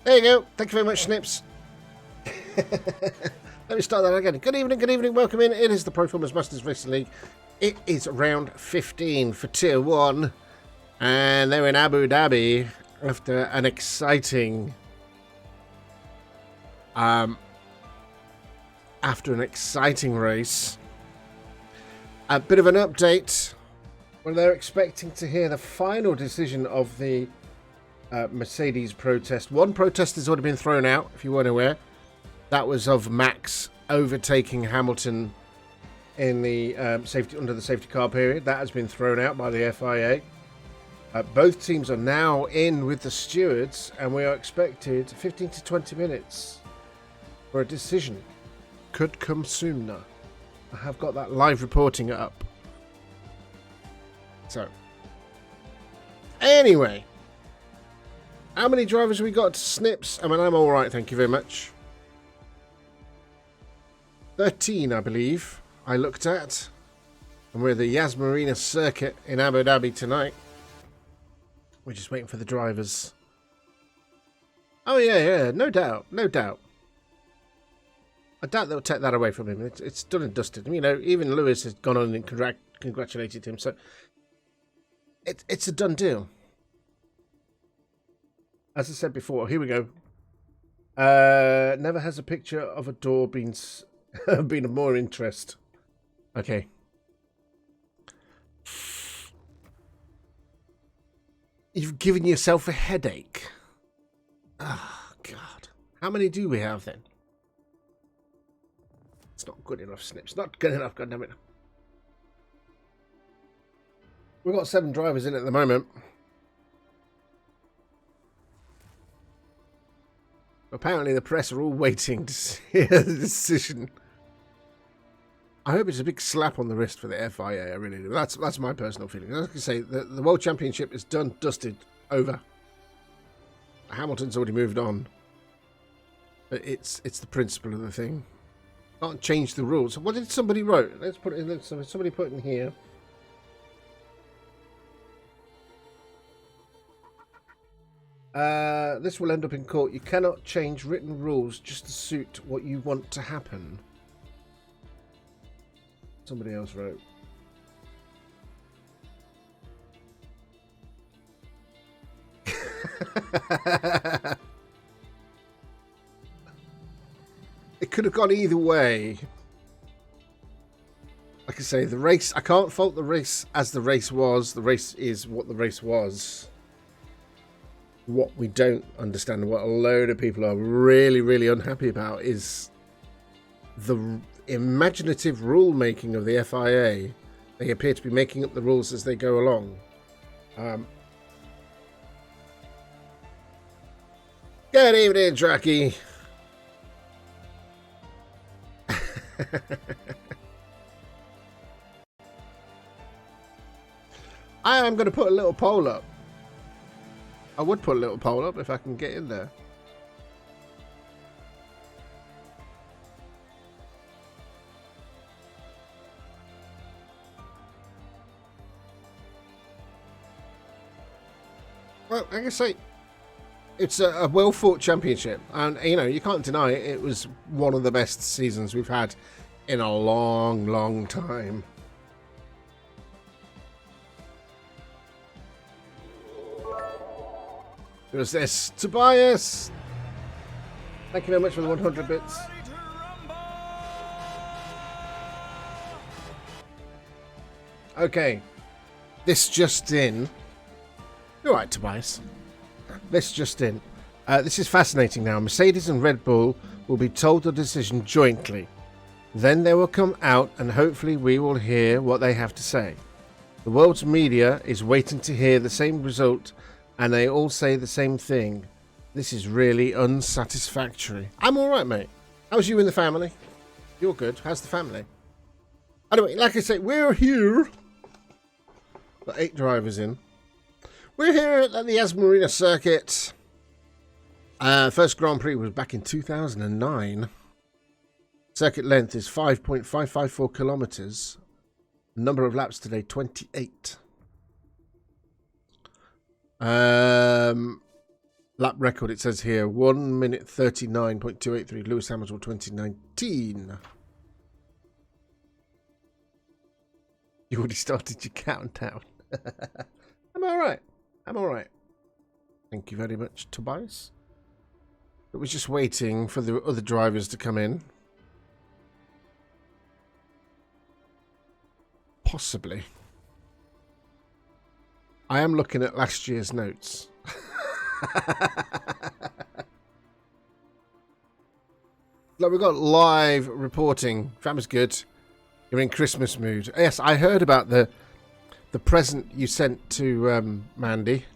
There you go. Thank you very much, Snips. Let me start that again. Good evening, welcome in. It is the Pro Formers Masters Racing League. It is round 15 for Tier 1. And they're in Abu Dhabi after an exciting... race. A bit of an update. Well, they're expecting to hear the final decision of the Mercedes protest. One protest has already been thrown out, if you weren't aware. That was of Max overtaking Hamilton in the under the safety car period. That has been thrown out by the FIA. Both teams are now in with the stewards, and we are expected 15 to 20 minutes for a decision. Could come sooner. I have got that live reporting up. So, anyway, how many drivers have we got? Snips? I mean, I'm all right, thank you very much. 13, I believe, I looked at. And we're at the Yas Marina circuit in Abu Dhabi tonight. We're just waiting for the drivers. Oh, yeah, no doubt. I doubt they'll take that away from him. It's done and dusted. You know, even Lewis has gone on and congratulated him. So, it's a done deal. As I said before, here we go. Never has a picture of a door been of more interest. Okay. You've given yourself a headache. Oh, God. How many do we have then? It's not good enough, Snips. Not good enough, goddammit. We've got 7 drivers in at the moment. Apparently the press are all waiting to see the decision. I hope it's a big slap on the wrist for the FIA, I really do. That's my personal feeling. As I say, the World Championship is done, dusted, over. Hamilton's already moved on. But it's the principle of the thing. Can't change the rules. What did somebody wrote? Let's put it in. Somebody put it in here. This will end up in court. You cannot change written rules just to suit what you want to happen. Somebody else wrote. It could have gone either way. Like I say, the race, I can't fault the race as the race was. The race is what the race was. What we don't understand, what a load of people are really, really unhappy about, is the imaginative rule making of the FIA. They appear to be making up the rules as they go along. Good evening, Dracky. I am going to put a little poll up. I would put a little poll up if I can get in there. Well, like I say, it's a well-fought championship. And, you know, you can't deny it. It was one of the best seasons we've had in a long, long time. Who's this? Tobias! Thank you very much for the 100 bits. Okay. This just in. You're right, Tobias. This just in. This is fascinating now. Mercedes and Red Bull will be told the decision jointly. Then they will come out and hopefully we will hear what they have to say. The world's media is waiting to hear the same result, and they all say the same thing. This is really unsatisfactory. I'm all right, mate. How's you and the family? You're good. How's the family? Anyway, like I say, we're here. Got 8 drivers in. We're here at the Yas Marina circuit. First Grand Prix was back in 2009. Circuit length is 5.554 kilometers. Number of laps today, 28. The Lap record, it says here, 1 minute 39.283, Lewis Hamilton 2019. You already started your countdown. I'm alright. I'm alright. Thank you very much, Tobias. But we're just waiting for the other drivers to come in. Possibly. I am looking at last year's notes. Look, we've got live reporting. That was good. You're in Christmas mood. Yes, I heard about the present you sent to Mandy.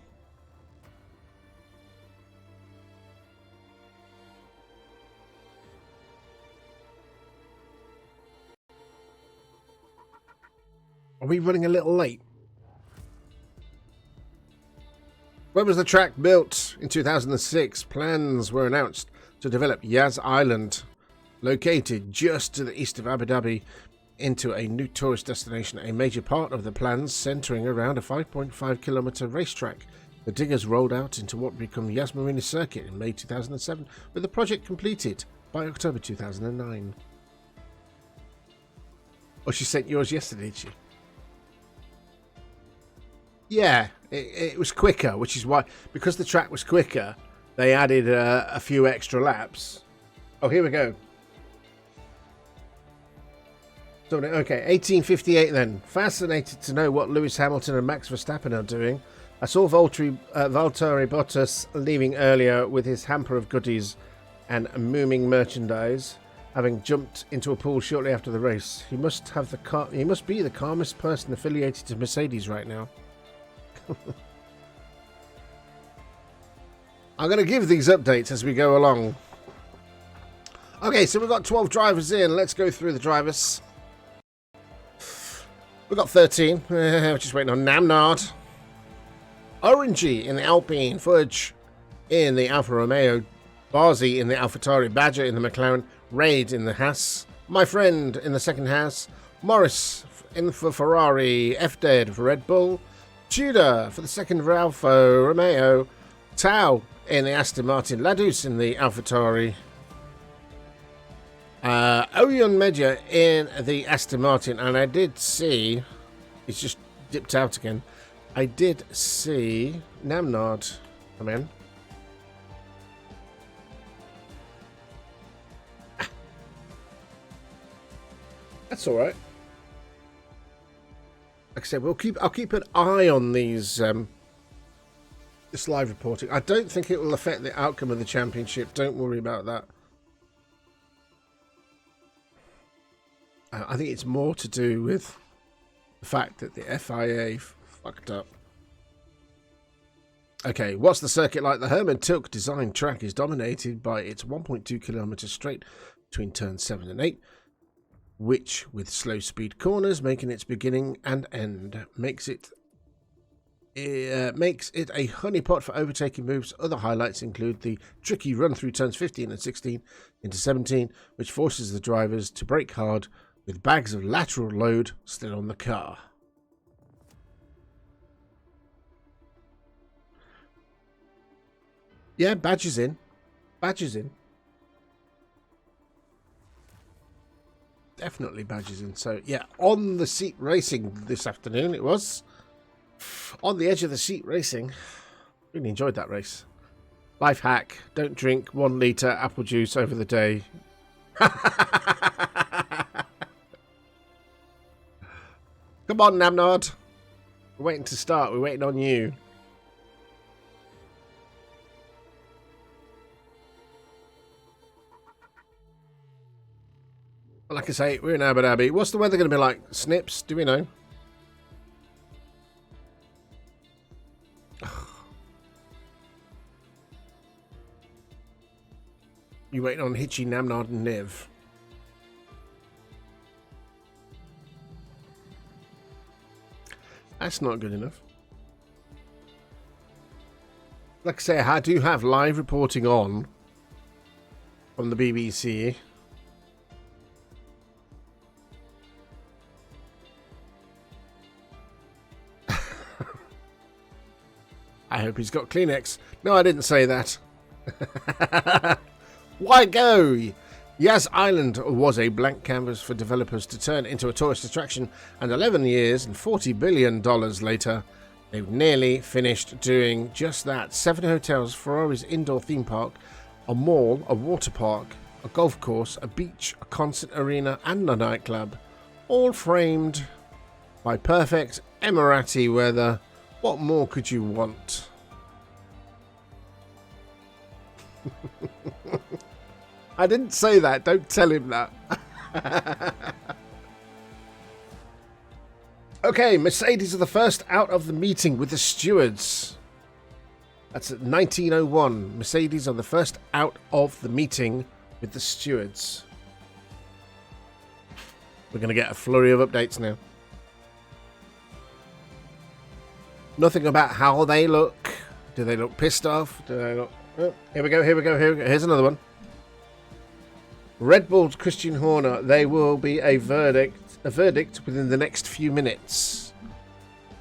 Are we running a little late? When was the track built? In 2006, plans were announced to develop Yas Island, located just to the east of Abu Dhabi, into a new tourist destination. A major part of the plans centering around a 5.5-kilometer racetrack. The diggers rolled out into what would become Yas Marina Circuit in May 2007, with the project completed by October 2009. Oh, she sent yours yesterday, did she? Yeah, it was quicker, which is why, because the track was quicker, they added a few extra laps. Oh, here we go. So, okay, 1858 then. Fascinated to know what Lewis Hamilton and Max Verstappen are doing. I saw Valtteri Bottas leaving earlier with his hamper of goodies and mooming merchandise, having jumped into a pool shortly after the race. He must be the calmest person affiliated to Mercedes right now. I'm going to give these updates as we go along. Okay, so we've got 12 drivers in. Let's go through the drivers. We've got 13. We're just waiting on Namnard. Orangey in the Alpine. Fudge in the Alfa Romeo. Barzi in the AlphaTauri. Badger in the McLaren. Raid in the Haas. My friend in the second Haas. Morris in for Ferrari. F-Dead for Red Bull. Tudor for the second Alfa Romeo. Tao in the Aston Martin. Ladus in the AlphaTauri. Oyon Medja in the Aston Martin. And I did see... It's just dipped out again. I did see Namnard come in. That's all right. Like I said, I'll keep an eye on these this live reporting. I don't think it will affect the outcome of the championship. Don't worry about that. I think it's more to do with the fact that the FIA fucked up. Okay, what's the circuit like? The Herman Tilke designed track is dominated by its 1.2 kilometer straight between turns 7 and 8. Which, with slow speed corners making its beginning and end, makes it a honeypot for overtaking moves. Other highlights include the tricky run through turns 15 and 16 into 17, which forces the drivers to brake hard with bags of lateral load still on the car. Yeah, Badger's in. Badger's in. Definitely Badger's in. So, yeah, on the seat racing this afternoon it was. On the edge of the seat racing. Really enjoyed that race. Life hack. Don't drink 1 litre apple juice over the day. Come on, Namnard. We're waiting to start. We're waiting on you. Like I say, we're in Abu Dhabi. What's the weather going to be like? Snips? Do we know? You waiting on Hitchy, Namnard and Niv. That's not good enough. Like I say, I do have live reporting on from the BBC. I hope he's got Kleenex. No, I didn't say that. Why go? Yas Island was a blank canvas for developers to turn into a tourist attraction, and 11 years and $40 billion later, they've nearly finished doing just that. 7 hotels, Ferrari's indoor theme park, a mall, a water park, a golf course, a beach, a concert arena, and a nightclub, all framed by perfect Emirati weather. What more could you want? I didn't say that. Don't tell him that. Okay, Mercedes are the first out of the meeting with the stewards. That's at 1901. Mercedes are the first out of the meeting with the stewards. We're going to get a flurry of updates now. Nothing about how they look. Do they look pissed off? Do they look... Oh, here we go. Here's another one. Red Bull's Christian Horner. They will be a verdict within the next few minutes.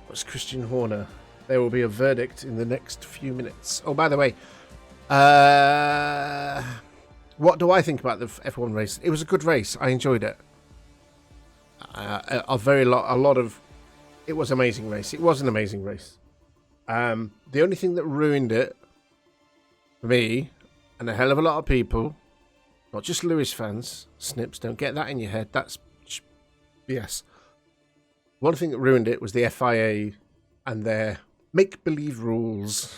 What's Christian Horner? There will be a verdict in the next few minutes. Oh, by the way, what do I think about the F1 race? It was a good race. I enjoyed it. It was an amazing race. It was an amazing race. The only thing that ruined it for me and a hell of a lot of people, not just Lewis fans, Snips, don't get that in your head. That's BS. One thing that ruined it was the FIA and their make-believe rules.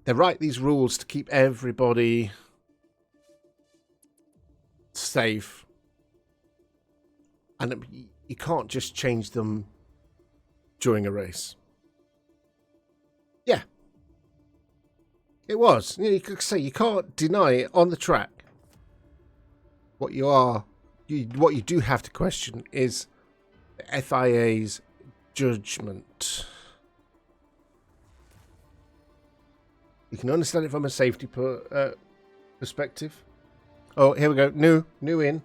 They write these rules to keep everybody safe. And you can't just change them during a race. Yeah. It was. You could say you can't deny it on the track. What you do have to question is the FIA's judgment. You can understand it from a safety perspective. Oh, here we go. New in.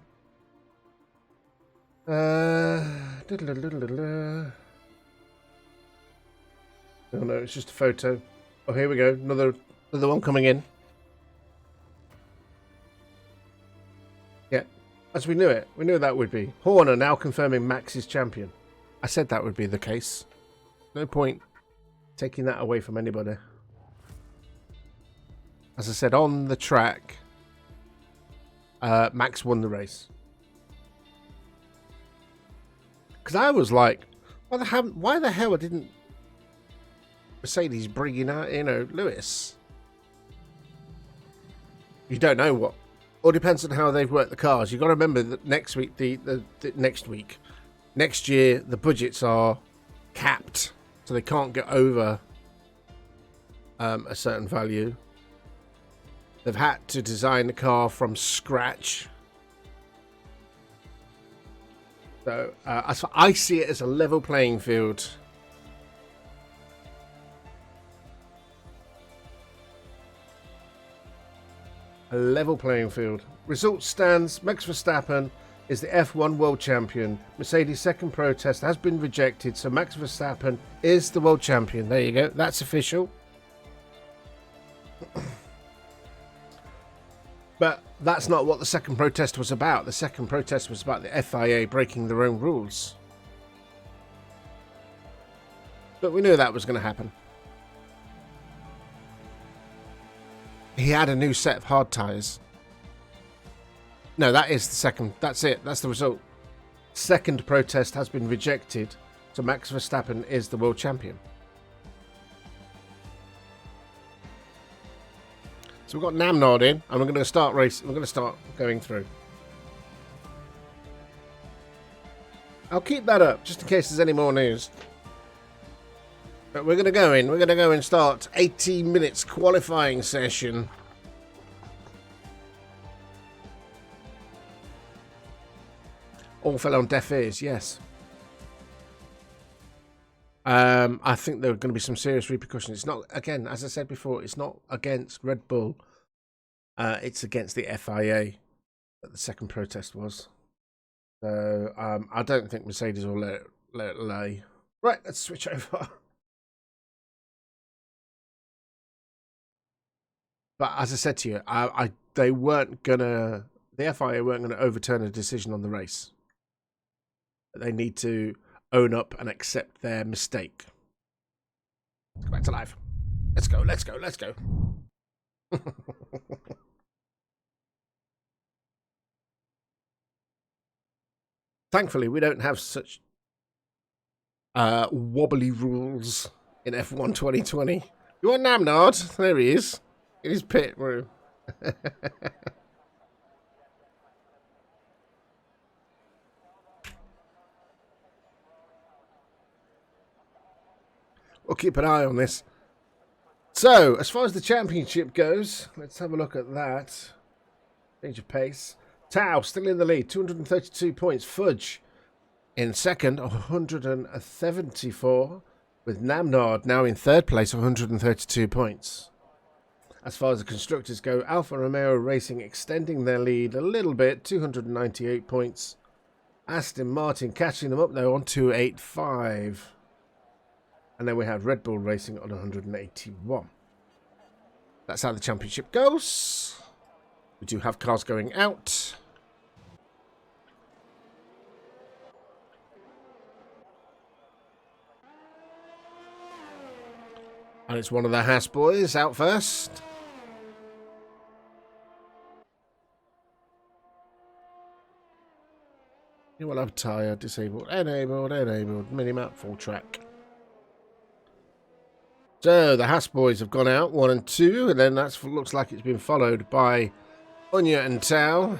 Oh no, it's just a photo. Oh, here we go. Another one coming in. Yeah, as we knew it. We knew that would be. Horner now confirming Max is champion. I said that would be the case. No point taking that away from anybody. As I said, on the track, Max won the race. Because I was like, why the hell didn't Mercedes bringing out, Lewis? You don't know what. All depends on how they've worked the cars. You've got to remember that next week, next year, the budgets are capped, so they can't get over a certain value. They've had to design the car from scratch. So I see it as a level playing field. A level playing field. Result stands. Max Verstappen is the F1 world champion. Mercedes' second protest has been rejected, so Max Verstappen is the world champion. There you go. That's official. But that's not what the second protest was about. The second protest was about the FIA breaking their own rules. But we knew that was going to happen. He had a new set of hard tyres. No, that is the second. That's it. That's the result. Second protest has been rejected, so Max Verstappen is the world champion. So we've got Namnod in, and we're going to start racing. We're going to start going through. I'll keep that up just in case there's any more news. But we're going to go in. We're going to go and start 18 minutes qualifying session. All fell on deaf ears, yes. I think there are going to be some serious repercussions. It's not, again, as I said before, it's not against Red Bull. It's against the FIA that the second protest was. So I don't think Mercedes will let it lay. Right, let's switch over. But as I said to you, they weren't gonna. The FIA weren't going to overturn a decision on the race. They need to own up and accept their mistake. Let's go back to live. Let's go. Let's go. Let's go. Thankfully, we don't have such wobbly rules in F1 2020. You want Namnard? There he is. In his pit room. We'll keep an eye on this. So, as far as the championship goes, let's have a look at that. Change of pace. Tao still in the lead, 232 points. Fudge in second, 174, with Namnard now in third place, 132 points. As far as the constructors go, Alfa Romeo Racing extending their lead a little bit, 298 points. Aston Martin catching them up though on 285. And then we have Red Bull Racing on 181. That's how the championship goes. We do have cars going out. And it's one of the Haas boys out first. You will have tyre disabled, enabled, minimap, full track. So the Haas boys have gone out, 1 and 2, and then that looks like it's been followed by Anya and Tao.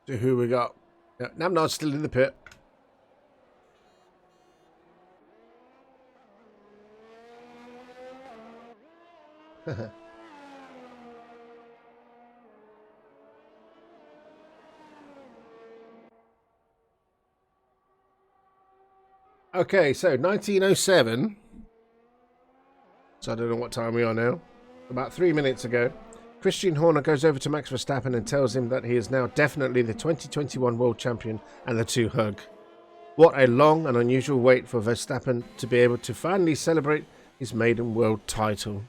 So who we got? Yeah, Namnard's still in the pit. Okay, so 1907. So I don't know what time we are now. About 3 minutes ago. Christian Horner goes over to Max Verstappen and tells him that he is now definitely the 2021 world champion, and the two hug. What a long and unusual wait for Verstappen to be able to finally celebrate his maiden world title.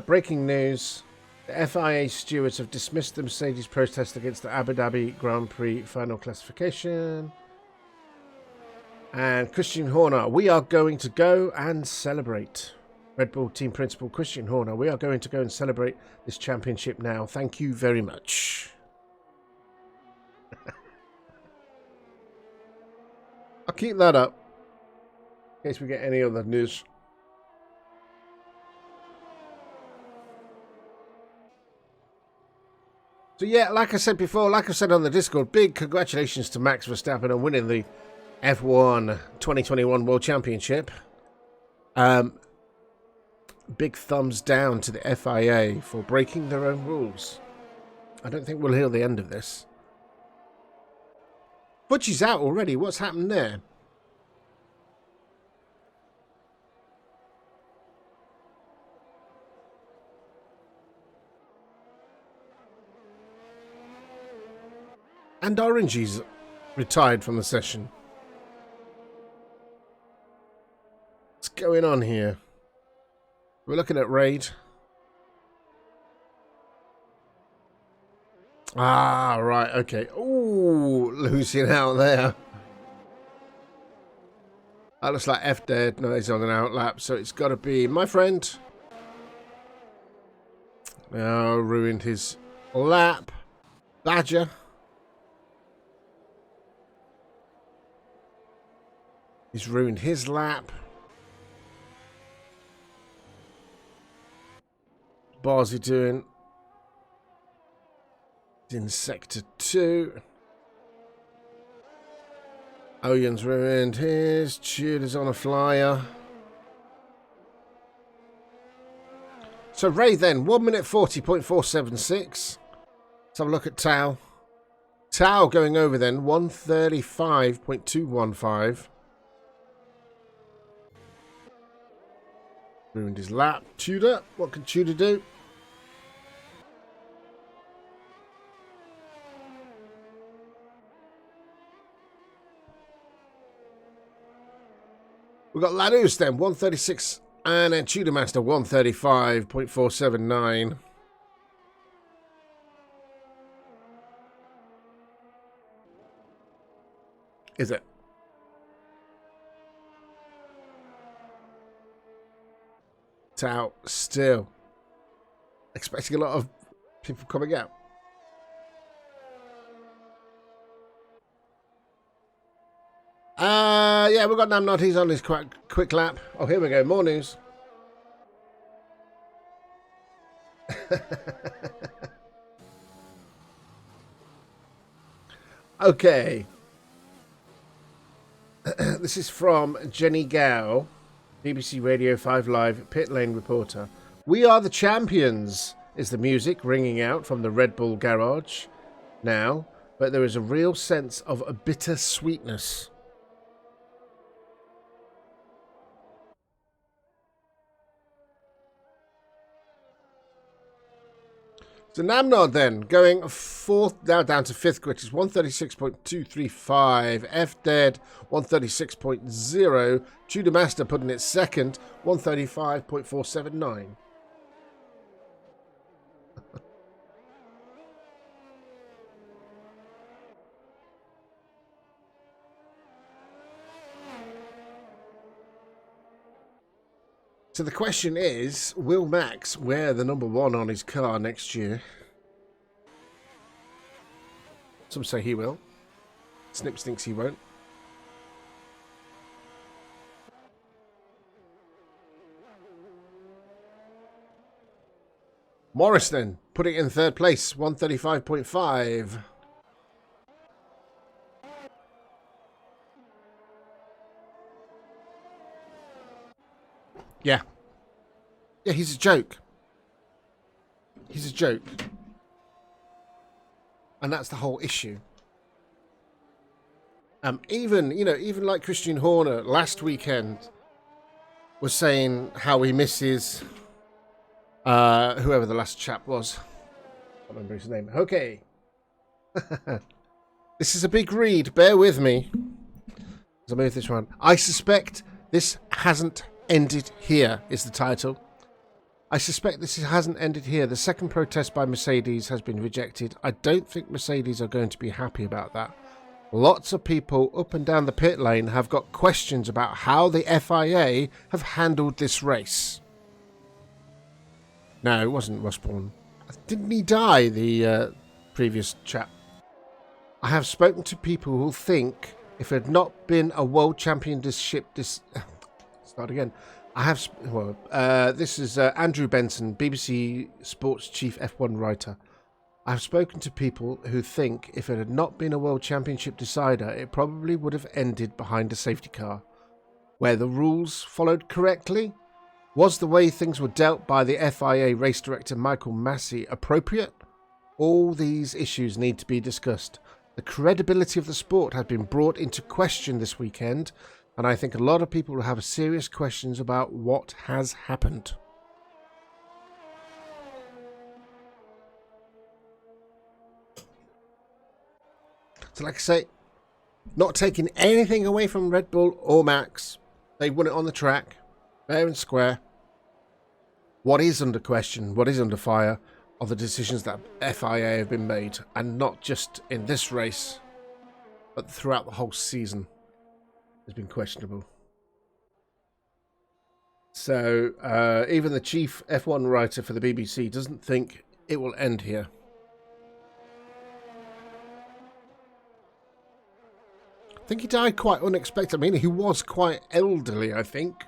Breaking news. The FIA stewards have dismissed the Mercedes protest against the Abu Dhabi Grand Prix final classification. And Christian Horner, we are going to go and celebrate. Red Bull team principal Christian Horner, we are going to go and celebrate this championship now. Thank you very much. I'll keep that up in case we get any other news. So yeah, like I said before, like I said on the Discord, big congratulations to Max Verstappen on winning the F1 2021 World Championship. Big thumbs down to the FIA for breaking their own rules. I don't think we'll hear the end of this. Butchie's out already. What's happened there? And Orangey's retired from the session. What's going on here? We're looking at Raid. Ah, right, okay. Ooh, losing out there. That looks like F dead. No, he's on an outlap, so it's got to be my friend. Oh, ruined his lap. Badger. He's ruined his lap. Bar's he doing? He's in sector 2. Oyen's ruined his. Tudor's on a flyer. So Ray then, 1 minute 40.476. Let's have a look at Tao. Tao going over then, 135.215. Ruined his lap. Tudor, what can Tudor do? We've got Lanús then, 136, and then Tudor Master, 135.479. Is it? It's out still. Expecting a lot of people coming out. Yeah, we've got Namnod. He's on his quick lap. Oh, here we go. More news. Okay. This is from Jenny Gow, BBC Radio 5 Live pit lane reporter. We are the champions, is the music ringing out from the Red Bull garage now, but there is a real sense of a bitter sweetness. So Namnod then, going fourth, now down to fifth, which is 136.235. F-Dead, 136.0. Tudor Master putting it second, 135.479. So the question is, will Max wear the number 1 on his car next year? Some say he will. Snips thinks he won't. Morris then, putting it in third place, 135.5. Yeah. Yeah, he's a joke. He's a joke. And that's the whole issue. Even like Christian Horner last weekend was saying how he misses whoever the last chap was. I can't remember his name. Okay. This is a big read. Bear with me. As I move this one. I suspect this hasn't ended here, is the title. I suspect this hasn't ended here. The second protest by Mercedes has been rejected. I don't think Mercedes are going to be happy about that. Lots of people up and down the pit lane have got questions about how the FIA have handled this race. No, it wasn't Rossborn. Didn't he die, the previous chap? I have spoken to people who think if it had not been a world championship Start again. This is Andrew Benson, BBC Sports Chief F1 writer. I have spoken to people who think if it had not been a World Championship decider, it probably would have ended behind a safety car. Were the rules followed correctly? Was the way things were dealt by the FIA race director Michael Massey appropriate? All these issues need to be discussed. The credibility of the sport has been brought into question this weekend, and I think a lot of people will have serious questions about what has happened. So like I say, not taking anything away from Red Bull or Max. They won it on the track, fair and square. What is under question, what is under fire, are the decisions that FIA have been made, and not just in this race, but throughout the whole season. Has been questionable. So even the chief F1 writer for the BBC doesn't think it will end here. I think he died quite unexpected. I mean, he was quite elderly, I think.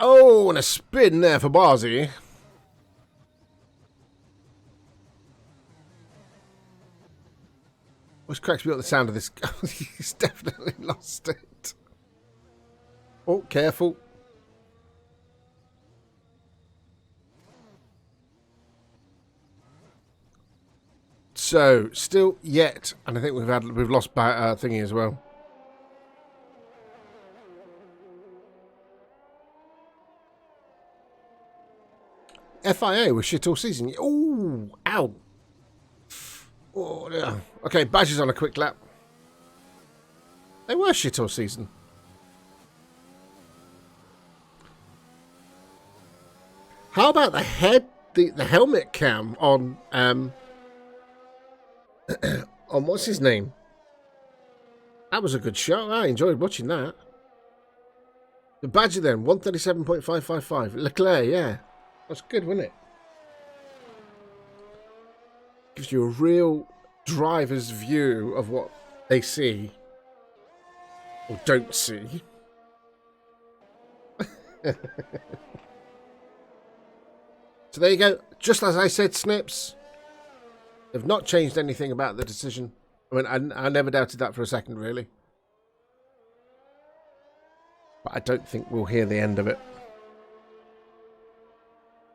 Oh, and a spin there for Barzi. Which cracks me up the sound of this. He's definitely lost it. Oh, careful. So, still yet, and I think we've lost thingy as well. FIA was shit all season. Oh, ow. Oh, yeah. Okay, badges on a quick lap. They were shit all season. How about the helmet cam on on what's his name? That was a good shot. I enjoyed watching that. The badger then, 137.555. Leclerc, yeah. That's good, wasn't it? Gives you a real driver's view of what they see. Or don't see. So there you go. Just as I said, Snips. They've not changed anything about the decision. I mean, I never doubted that for a second, really. But I don't think we'll hear the end of it.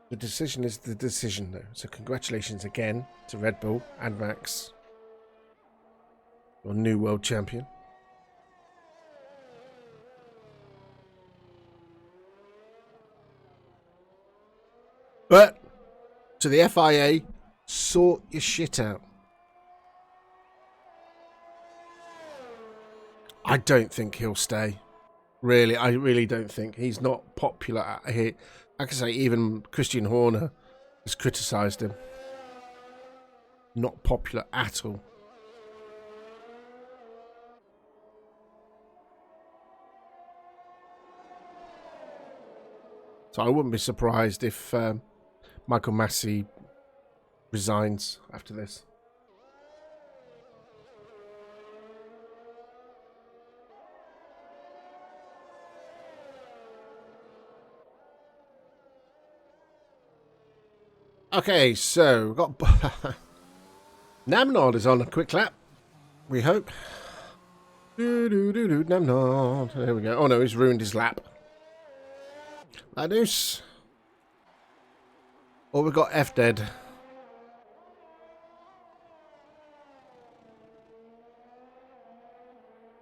The decision is the decision, though. So congratulations again to Red Bull and Max, your new world champion. But to the FIA, sort your shit out. I don't think he'll stay. Really, I really don't think. He's not popular here. Like I say, even Christian Horner has criticised him. Not popular at all. So I wouldn't be surprised if Michael Massey resigns after this. Okay, so we've got Namnod is on a quick lap. We hope. Namnod. There we go. Oh no, he's ruined his lap. Ladus. Oh, we've got F dead.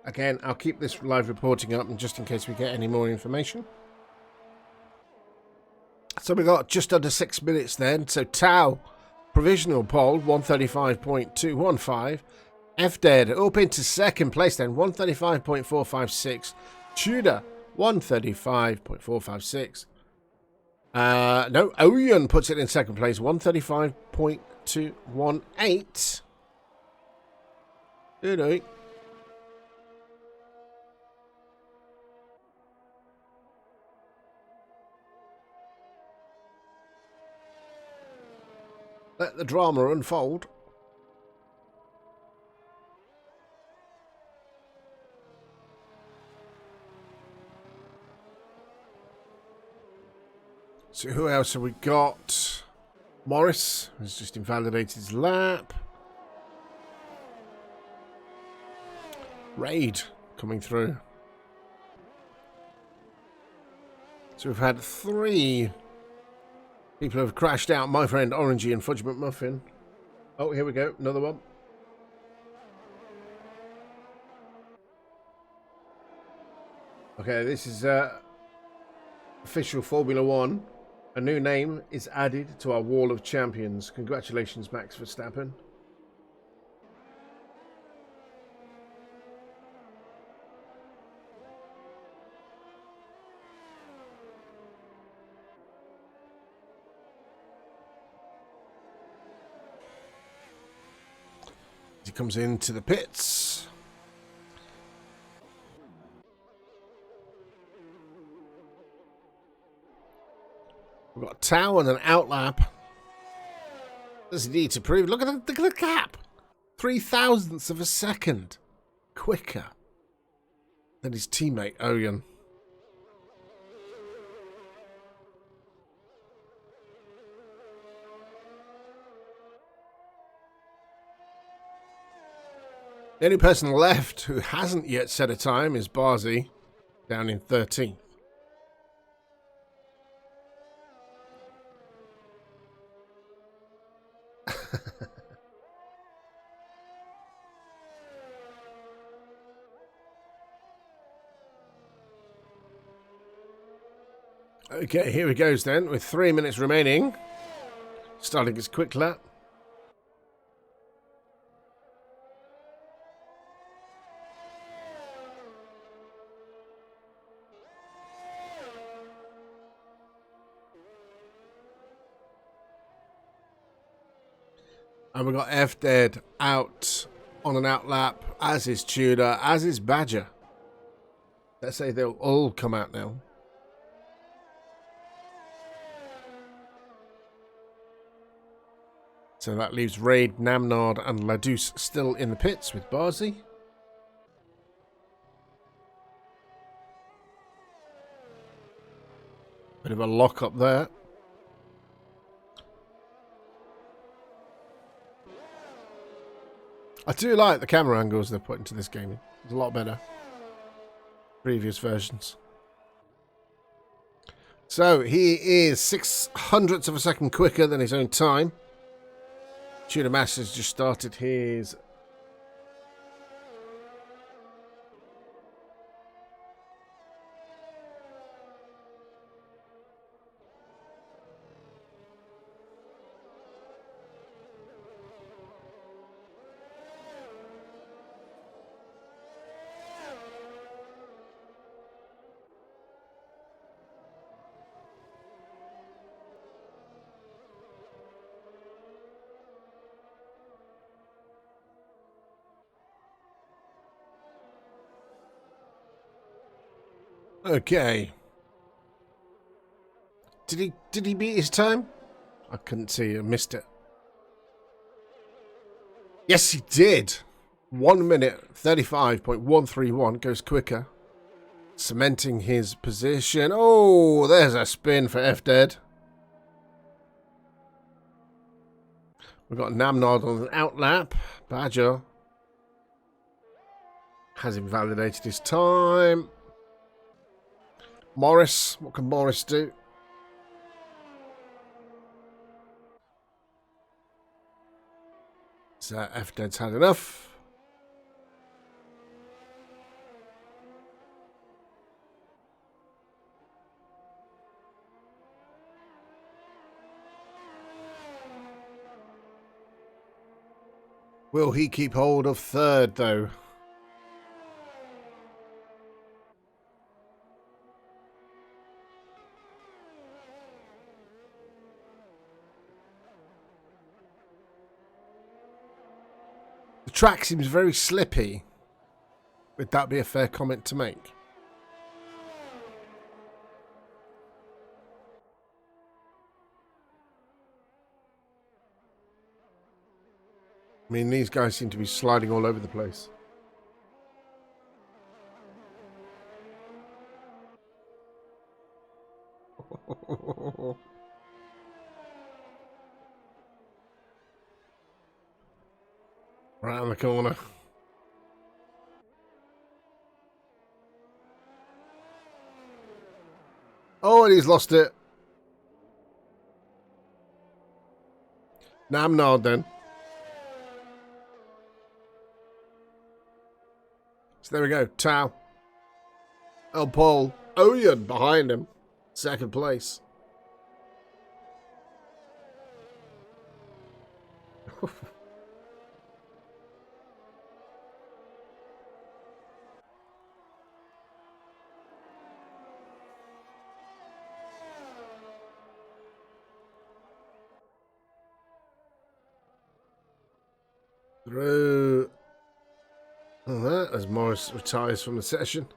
Again, I'll keep this live reporting up and just in case we get any more information. So we got just under 6 minutes then. So Tau, provisional pole, 135.215. F dead up into second place then, 135.456. Tudor, 135.456. No, Oyen puts it in second place, 135.218. Good. Let the drama unfold. So who else have we got? Morris has just invalidated his lap. Raid coming through. So we've had 3 people have crashed out. My friend Orangey and Fudge McMuffin. Oh, here we go. Another one. Okay, this is official Formula 1. A new name is added to our wall of champions. Congratulations, Max Verstappen. He comes into the pits. We've got Tau and an outlap. Does he need to prove? Look at the gap. 0.003 of a second quicker than his teammate Oyen. The only person left who hasn't yet set a time is Barzi, down in 13th. Okay, here he goes then, with 3 minutes remaining. Starting his quick lap. And we've got F Dead out on an outlap, as is Tudor, as is Badger. Let's say they'll all come out now. So that leaves Raid, Namnard and Ladouce still in the pits with Barzy. Bit of a lock up there. I do like the camera angles they've put into this game. It's a lot better. Previous versions. So he is 0.06 of a second quicker than his own time. Tudor Masters just started his okay. Did he beat his time? I couldn't see. I missed it. Yes, he did. 1 minute 35.131 goes quicker, cementing his position. Oh, there's a spin for F Dead. We've got Namnard on an outlap. Badger has invalidated his time. Morris, what can Morris do? So F Dead's had enough. Will he keep hold of third, though? The track seems very slippy. Would that be a fair comment to make? I mean, these guys seem to be sliding all over the place. Right on the corner. Oh, and he's lost it. Namnard then. So there we go. Tau. El Paul. Oyen behind him. Second place. Through that as Morris retires from the session.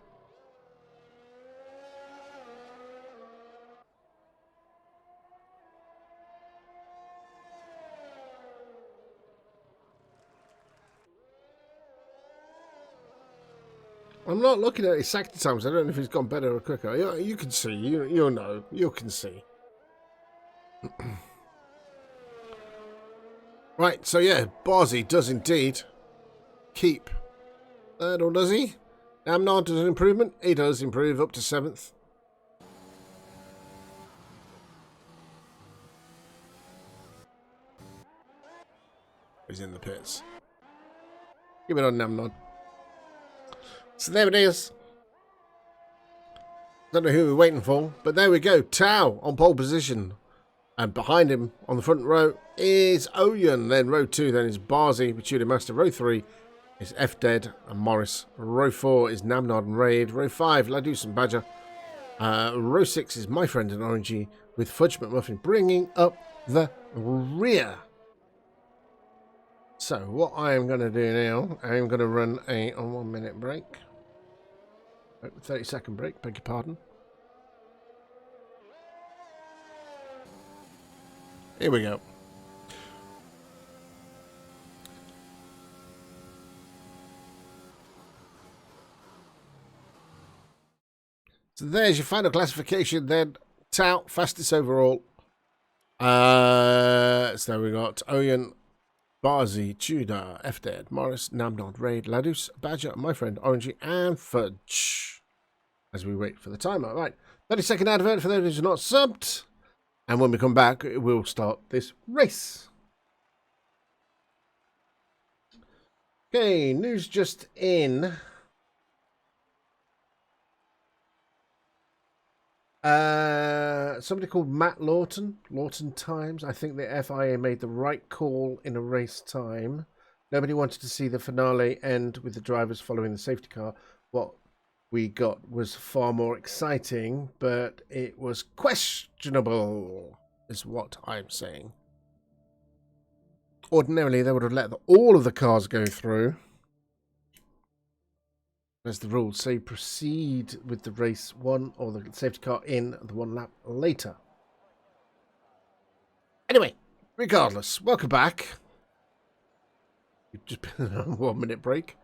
I'm not looking at his sector times. I don't know if he's gone better or quicker. You can see. You'll know. You can see. Right, so yeah, Barzy does indeed keep third, or does he? Namnard does an improvement. He does improve up to 7th. He's in the pits. Give it on Namnard. So there it is. Don't know who we're waiting for, but there we go. Tau on pole position. And behind him on the front row is Oyen. Then row 2 then is Barzy, Tudor Master. Row 3 is F Dead and Morris. Row 4 is Namnard and Raid. Row 5, Ladouce and Badger. Row 6 is My Friend and Orangey with Fudge McMuffin bringing up the rear. So what I am going to do now, I am going to run a 1 minute break. 30-second break, beg your pardon. Here we go. So there's your final classification then. Tau, fastest overall. So we got Oyen, Barzi, Tudor, FDead, Morris, Namnod, Raid, Ladus, Badger, my friend Orangey, and Fudge. As we wait for the timer. Right, 30-second advert for those who are not subbed. And when we come back, we'll start this race. Okay, news just in. Somebody called Matt Lawton Times. I think the FIA made the right call in a race time. Nobody wanted to see the finale end with the drivers following the safety car. What we got was far more exciting, but it was questionable, is what I'm saying. Ordinarily, they would have let all of the cars go through. As the rules say, proceed with the race one or the safety car in the 1 lap later. Anyway, regardless, welcome back. You've just been on a 1 minute break.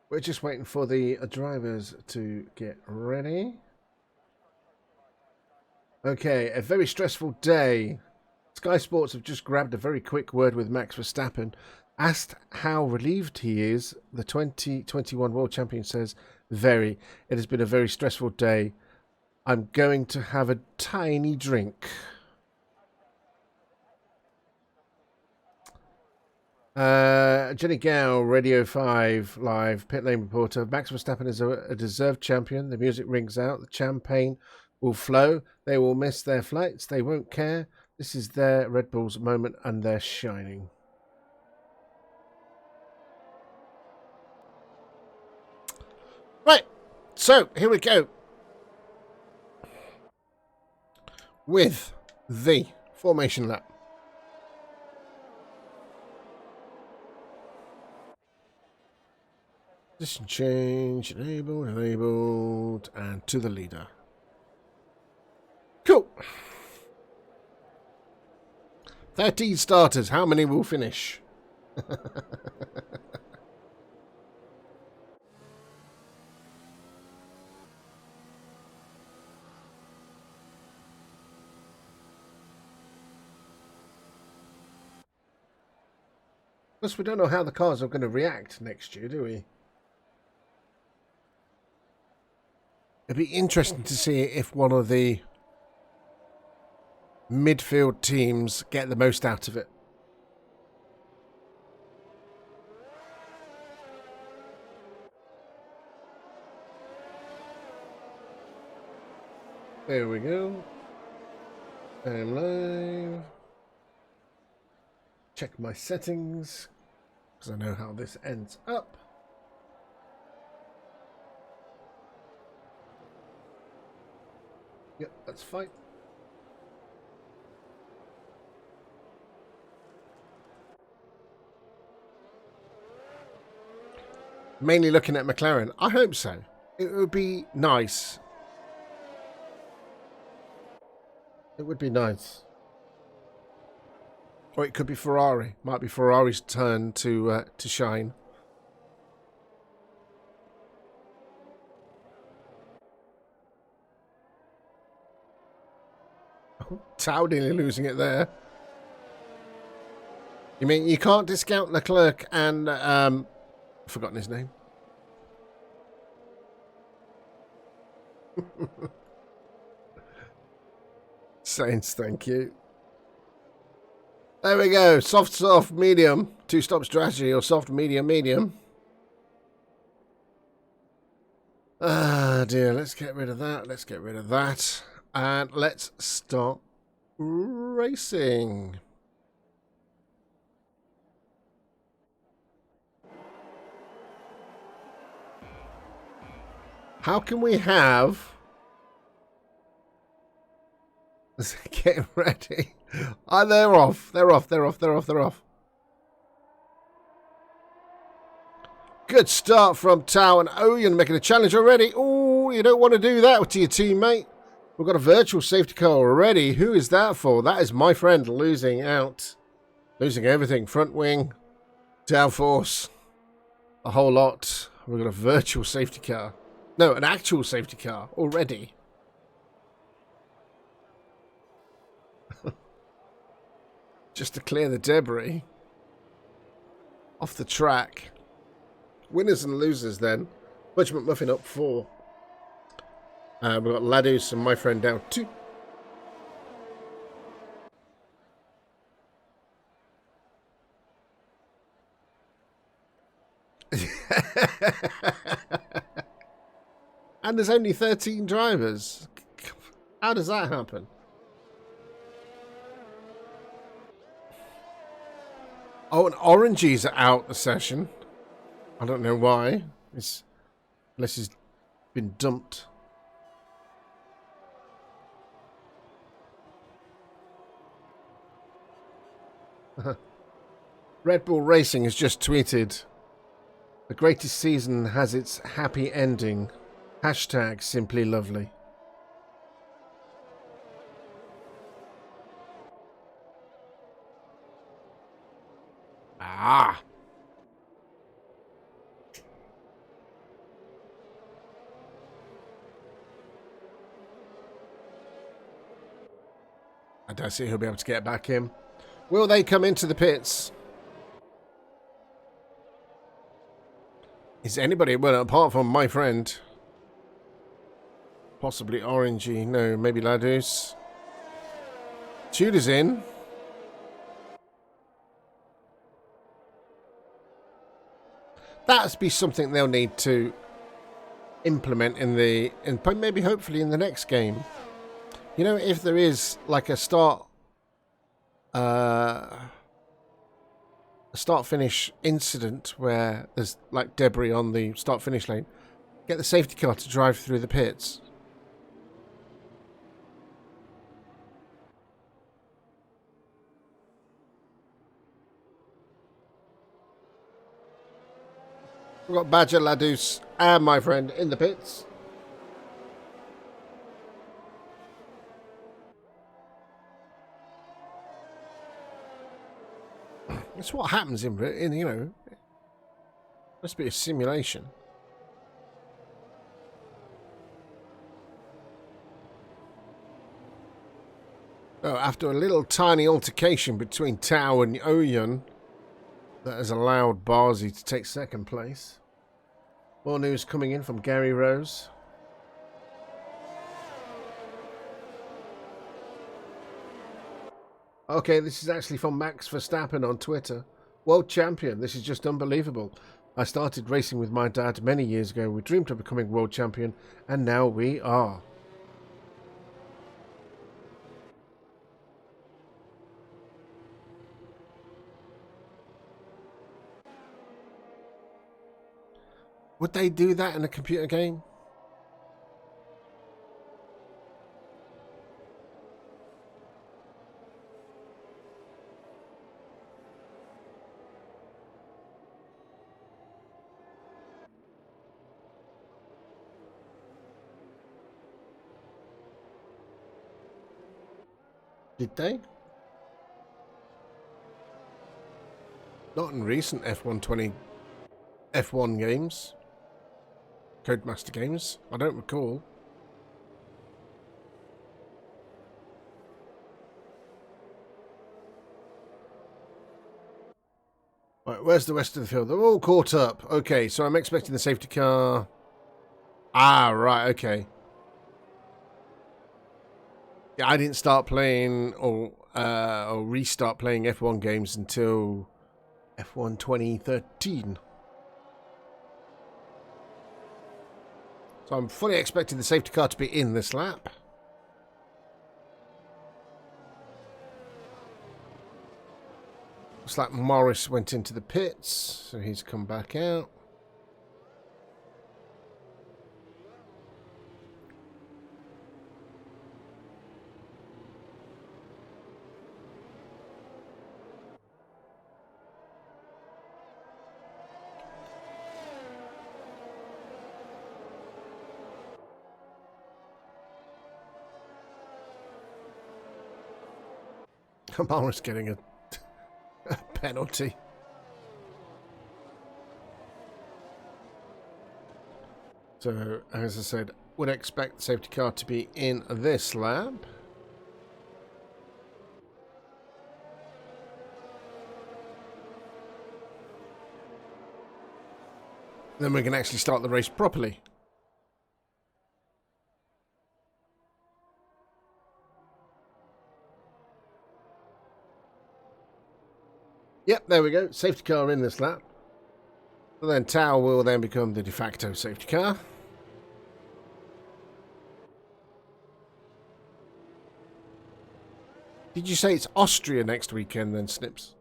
We're just waiting for the drivers to get ready. Okay, a very stressful day. Sky Sports have just grabbed a very quick word with Max Verstappen. Asked how relieved he is, the 2021 World Champion says, very. It has been a very stressful day. I'm going to have a tiny drink. Jenny Gow, Radio 5 Live, pit lane reporter. Max Verstappen is a deserved champion. The music rings out. The champagne will flow. They will miss their flights. They won't care. This is their Red Bull's moment and they're shining. Right. So, here we go. With the formation lap. Position change, enabled, and to the leader. Cool. 13 starters. How many will finish? Plus, we don't know how the cars are going to react next year, do we? It'd be interesting to see if one of the midfield teams get the most out of it. There we go. I'm live. Check my settings, because I know how this ends up. Yep, that's fine. Mainly looking at McLaren. I hope so. It would be nice. It would be nice. Or it could be Ferrari. Might be Ferrari's turn to shine. Tao nearly losing it there. You mean you can't discount Leclerc and I've forgotten his name. Saints, thank you. There we go. Soft, soft, medium. Two-stop strategy or soft, medium, medium. Ah, dear. Let's get rid of that. Let's get rid of that. And let's start racing. How can we have... Get ready. Oh, they're off. They're off. They're off. They're off. They're off. Good start from Tao and Oyen making a challenge already. Oh, you don't want to do that to your teammate. We've got a virtual safety car already. Who is that for? That is my friend losing out. Losing everything. Front wing, downforce, a whole lot. We've got a virtual safety car. No, an actual safety car already. Just to clear the debris. Off the track. Winners and losers then. Budge McMuffin up 4. We've got Ladus and my friend down 2. And there's only 13 drivers. How does that happen? Oh, and Oranges are out the session. I don't know why. Unless he's been dumped. Red Bull Racing has just tweeted, "The greatest season has its happy ending. Hashtag simply lovely." Ah. I don't see who'll be able to get back in. Will they come into the pits? Is anybody, well, apart from my friend, possibly Orangey, no, maybe Ladus. Tudor's in. That'd be something they'll need to implement maybe hopefully in the next game. You know, if there is like a start-finish incident where there's like debris on the start-finish lane, get the safety car to drive through the pits. We've got Badger, Ladus, and my friend in the pits. That's what happens in you know, must be a simulation. Oh, after a little tiny altercation between Tao and Oyen, that has allowed Barzi to take second place. More news coming in from Gary Rose. Okay, this is actually from Max Verstappen on Twitter. World champion, this is just unbelievable. I started racing with my dad many years ago. We dreamed of becoming world champion, and now we are. Would they do that in a computer game? Did they? Not in recent F1 games. Codemaster games. I don't recall. Right, where's the rest of the field? They're all caught up. Okay, so I'm expecting the safety car. Ah, right, okay. Yeah, I didn't start playing or restart playing F1 games until F1 2013. So I'm fully expecting the safety car to be in this lap. Looks like Morris went into the pits, so he's come back out. Amara's getting a penalty. So, as I said, would expect the safety car to be in this lap. Then we can actually start the race properly. Yep, there we go. Safety car in this lap. And then Tao will then become the de facto safety car. Did you say it's Austria next weekend then, Snips?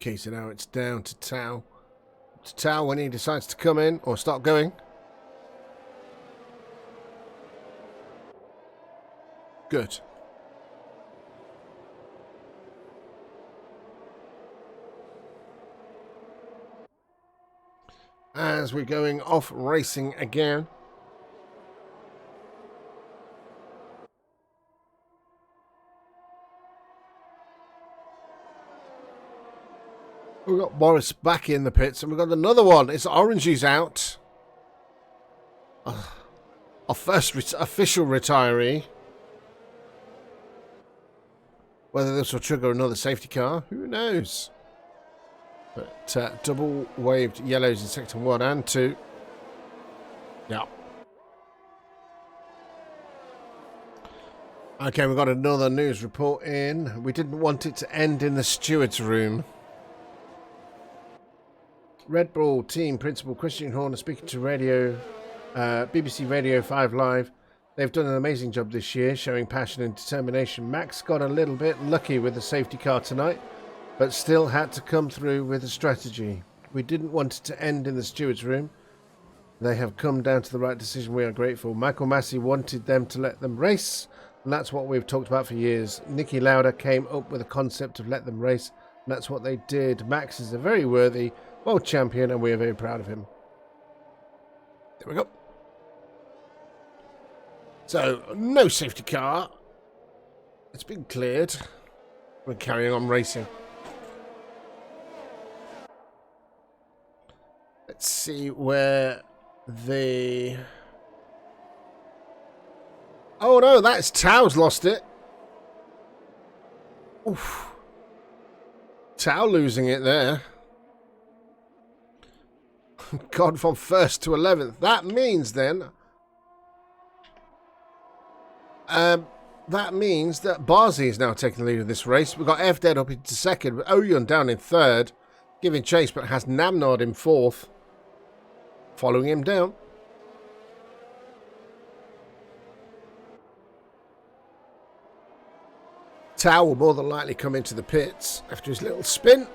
Okay, so now it's down to Tao. To Tao when he decides to come in or start going. Good. As we're going off racing again. We've got Boris back in the pits, and we've got another one. It's Orangey's out. Our first official retiree. Whether this will trigger another safety car, who knows? But double waved yellows in sector 1 and 2. Yeah. Okay, we've got another news report in. We didn't want it to end in the steward's room. Red Bull team principal Christian Horner speaking to BBC Radio 5 Live. They've done an amazing job this year, showing passion and determination. Max got a little bit lucky with the safety car tonight, but still had to come through with a strategy. We didn't want it to end in the steward's room. They have come down to the right decision. We are grateful. Michael Massey wanted them to let them race, and that's what we've talked about for years. Nicky Lauda came up with a concept of let them race, and that's what they did. Max is a very worthy world champion, and we are very proud of him. There we go. So, no safety car. It's been cleared. We're carrying on racing. Let's see where the... Oh no, that's Tao's lost it. Oof. Tao losing it there. God, from 1st to 11th. That means then... that means that Barzi is now taking the lead of this race. We've got FDead up into 2nd, with Oyun down in 3rd, giving chase, but has Namnod in 4th, following him down. Tao will more than likely come into the pits after his little spin.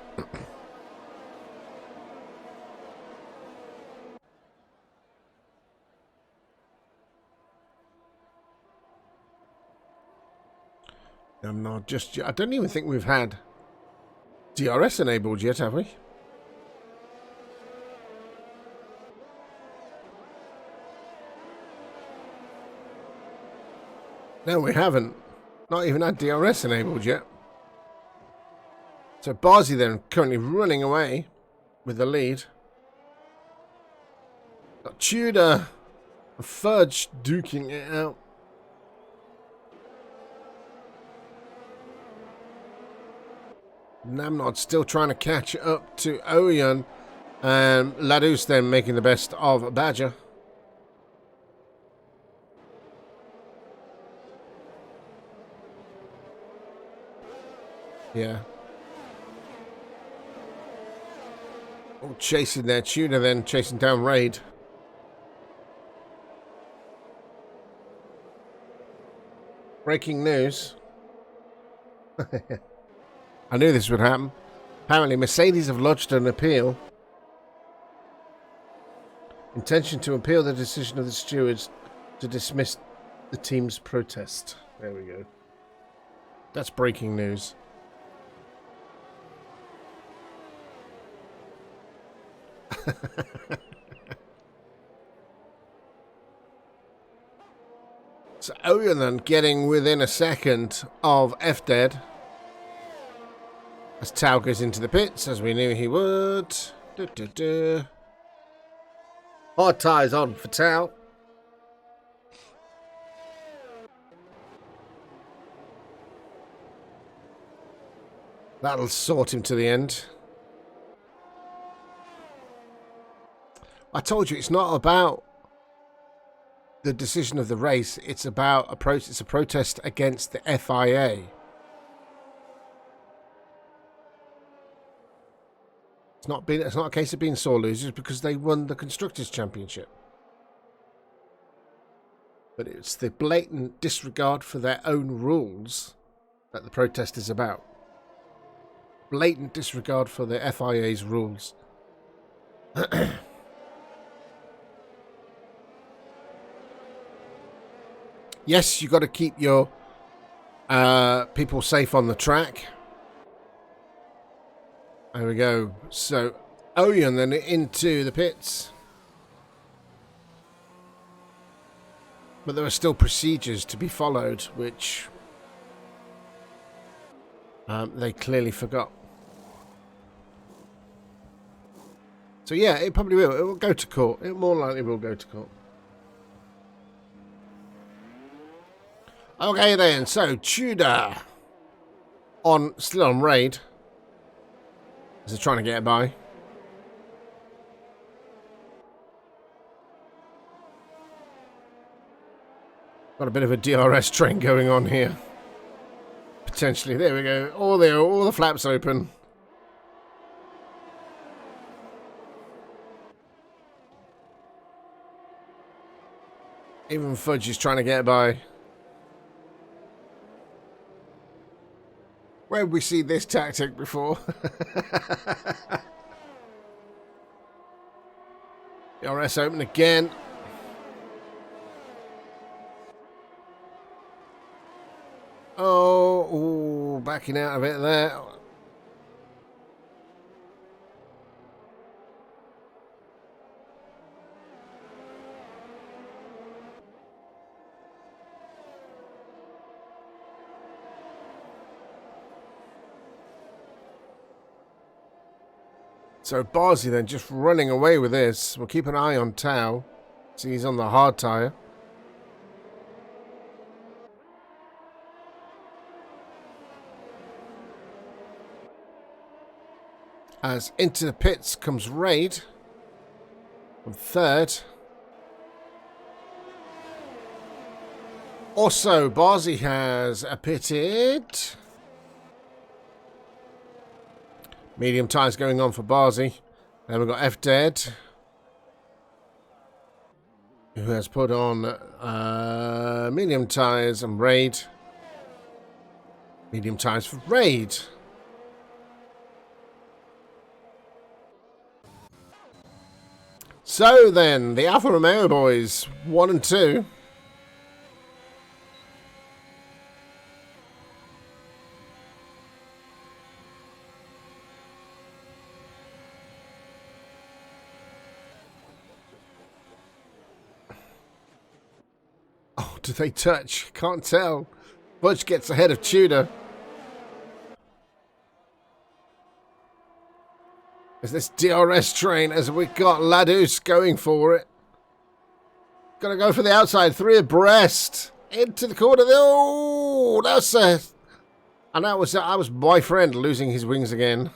I'm not just... I don't even think we've had DRS enabled yet, have we? No, we haven't. Not even had DRS enabled yet. So Barzi then currently running away with the lead. Got Tudor and Fudge duking it out. Namnod still trying to catch up to Oyun, and Ladus then making the best of Badger. Yeah. Oh, chasing there, Tudor then chasing down Raid. Breaking news. I knew this would happen. Apparently, Mercedes have lodged an appeal. Intention to appeal the decision of the stewards to dismiss the team's protest. There we go. That's breaking news. So Owen getting within a second of F-Dead as Tao goes into the pits, as we knew he would. Hard tyres on for Tao. That'll sort him to the end. I told you it's not about the decision of the race. It's about it's a protest against the FIA. It's not a case of being sore losers because they won the Constructors' Championship. But it's the blatant disregard for their own rules that the protest is about. Blatant disregard for the FIA's rules. Yes, you've got to keep your people safe on the track. There we go. So, Oyen then into the pits. But there are still procedures to be followed, which they clearly forgot. So yeah, it probably will. It will go to court. It more likely will go to court. Okay then, so Tudor still on raid. As they're trying to get by. Got a bit of a DRS train going on here. Potentially. There we go. All the flaps open. Even Fudge is trying to get by. Where have we seen this tactic before? DRS open again. Oh, backing out of it there. So Barzy then just running away with this. We'll keep an eye on Tao. See, he's on the hard tyre. As into the pits comes Raid on third. Also, Barzy has pitted. Medium tyres going on for Barzy. Then we've got F-Dead, who has put on medium tyres, and Raid. Medium tyres for Raid. So then, the Alfa Romeo boys, 1 and 2. Oh, do they touch? Can't tell. Budge gets ahead of Tudor. There's this DRS train as we got Ladus going for it. Gonna go for the outside, 3 abreast. Into the corner. Oh, that's a... And that was my friend losing his wings again.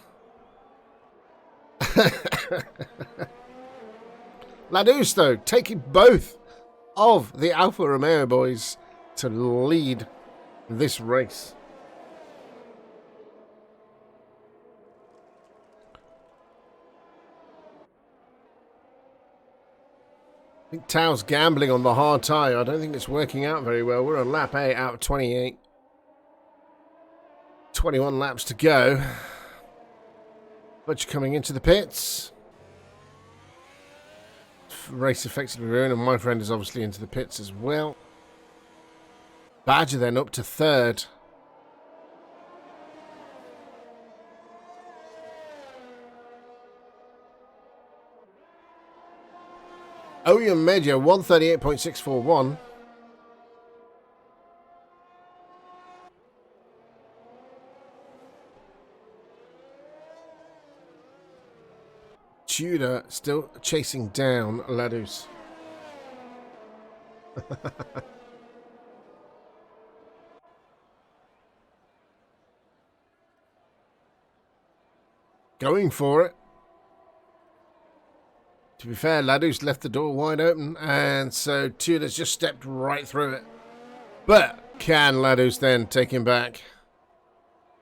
Ladus, though, taking both of the Alfa Romeo boys to lead this race. I think Tao's gambling on the hard tyre. I don't think it's working out very well. We're on lap 8 out of 28. 21 laps to go. Butcher coming into the pits. Race effectively ruined, and my friend is obviously into the pits as well. Badger then up to third. Oyun Media 138.641. Tudor still chasing down Ladus. Going for it. To be fair, Ladus left the door wide open, and so Tudor's just stepped right through it. But can Ladus then take him back?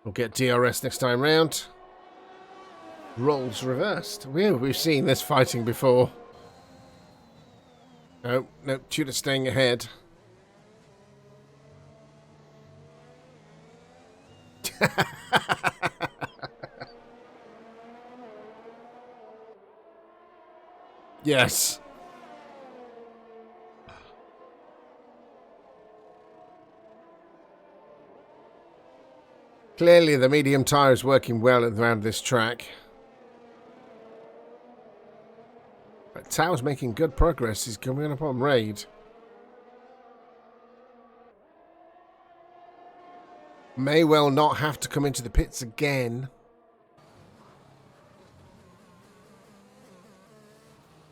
We'll get DRS next time round. Roles reversed. We've seen this fighting before. Oh, no, Tudor staying ahead. Yes. Clearly the medium tyre is working well around this track. But Tao's making good progress. He's coming up on Raid. May well not have to come into the pits again.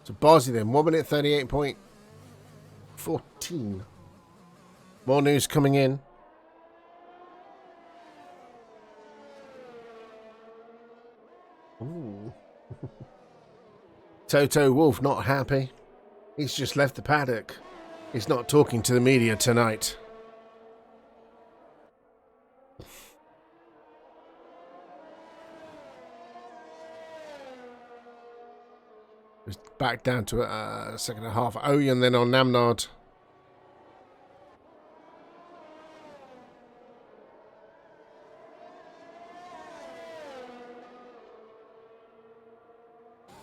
So Barzy then, 1 minute 38.14. More news coming in. Ooh. Toto Wolff not happy. He's just left the paddock. He's not talking to the media tonight. Back down to a second and a half. Oyun then on Namnard.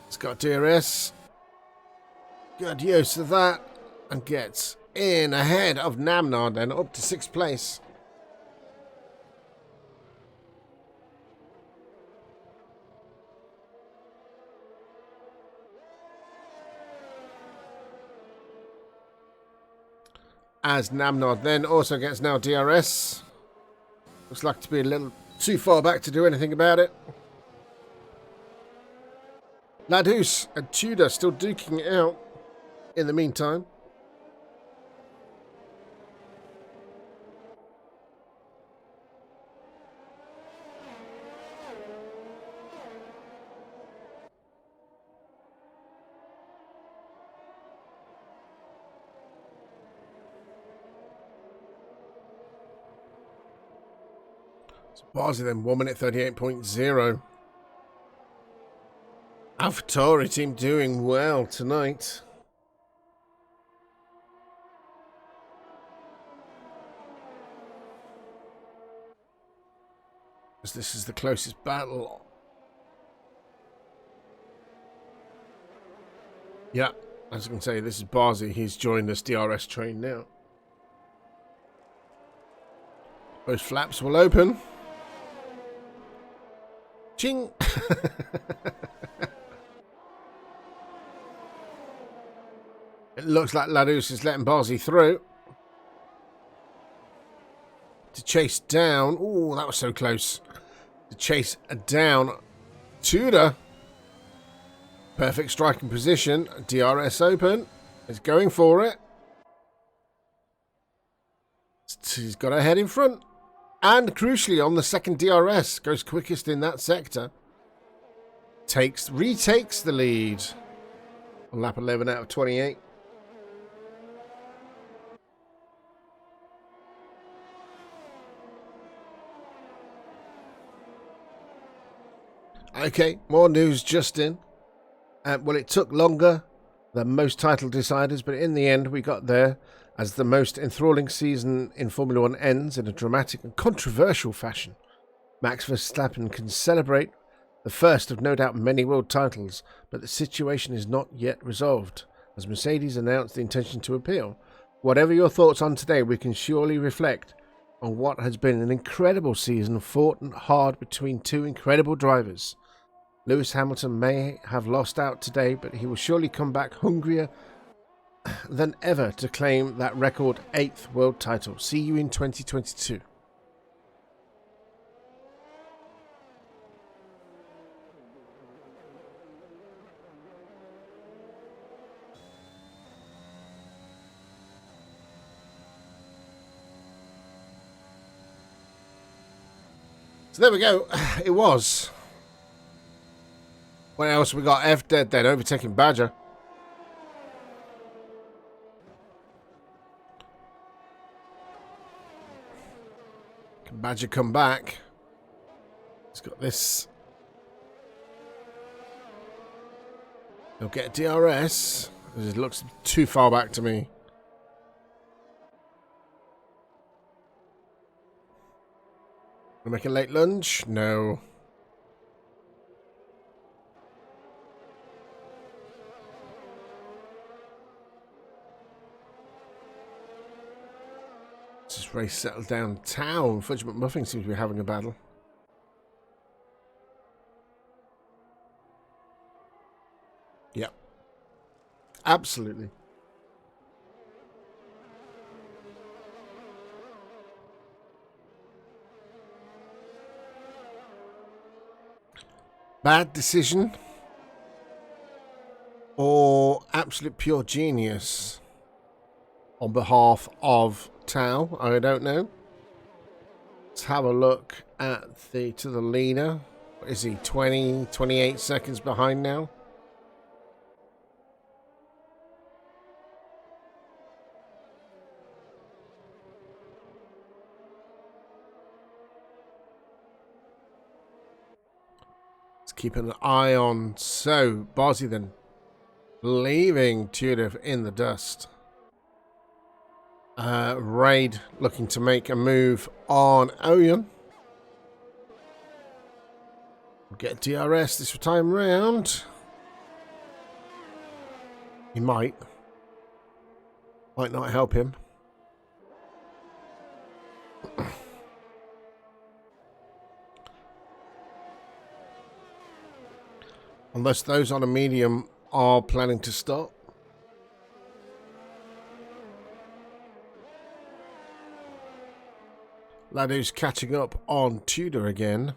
It's got DRS. Good use of that. And gets in ahead of Namnard and up to 6th place. As Namnard then also gets now DRS. Looks like to be a little too far back to do anything about it. Ladus and Tudor still duking it out in the meantime. Barzy then 1 minute 38.0. AlphaTauri team doing well tonight. As this is the closest battle. Yeah, as I can say, this is Barzy. He's joined this DRS train now. Both flaps will open. Ching! It looks like Ladus is letting Barzy through. To chase down. Oh, that was so close. To chase down Tudor. Perfect striking position. DRS open. He's going for it. He's got a head in front. And crucially on the second DRS. Goes quickest in that sector. Retakes the lead. On lap 11 out of 28. Okay, more news just in. Well, it took longer than most title deciders, but in the end we got there as the most enthralling season in Formula One ends in a dramatic and controversial fashion. Max Verstappen can celebrate The first of no doubt many world titles, but the situation is not yet resolved, as Mercedes announced the intention to appeal. Whatever your thoughts on today, we can surely reflect on what has been an incredible season fought hard between two incredible drivers. Lewis Hamilton may have lost out today, but he will surely come back hungrier than ever to claim that record 8th world title. See you in 2022. So there we go. It was. What else we got? F Dead Dead overtaking Badger. Can Badger come back? He's got this. He'll get DRS. It looks too far back to me. Make a late lunge? No. This race settled downtown. Fudge McMuffin seems to be having a battle. Yep. Absolutely. Bad decision or absolute pure genius on behalf of Tao? I don't know. Let's have a look at the leader. What is he? 28 seconds behind now. Keep an eye on. So, Barzi then leaving Tudor in the dust. Raid looking to make a move on Oyen. Get DRS this time round. He might. Might not help him. Unless those on a medium are planning to stop. Ladu's catching up on Tudor again.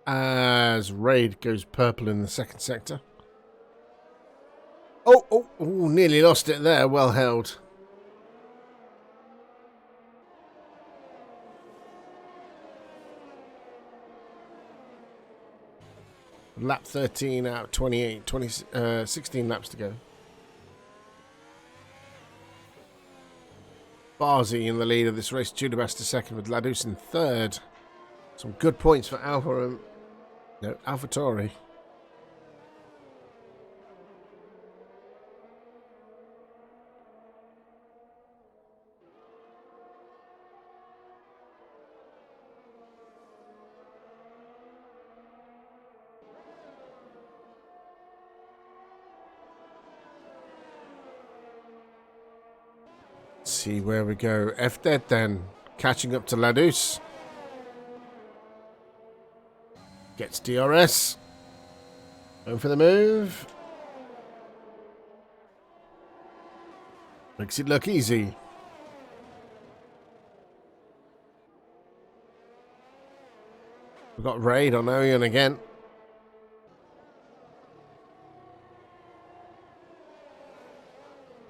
As Raid goes purple in the second sector. Oh, nearly lost it there. Well held. Lap 13 out of 28, 16 laps to go. Barzi in the lead of this race. Tudor Basta second with Ladus in third. Some good points for AlphaTauri. See where we go. F Dead then catching up to Ladus. Gets DRS. Going for the move. Makes it look easy. We've got Raid on Oyen again.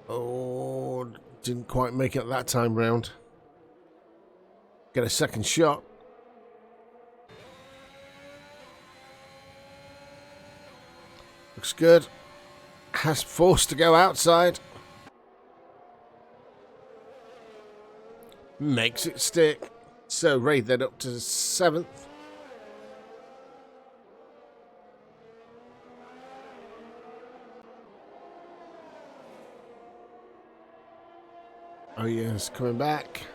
Oh, didn't quite make it that time round. Get a second shot. Looks good. Has forced to go outside. Makes it stick. So Raid then up to 7th. Oh yes, coming back.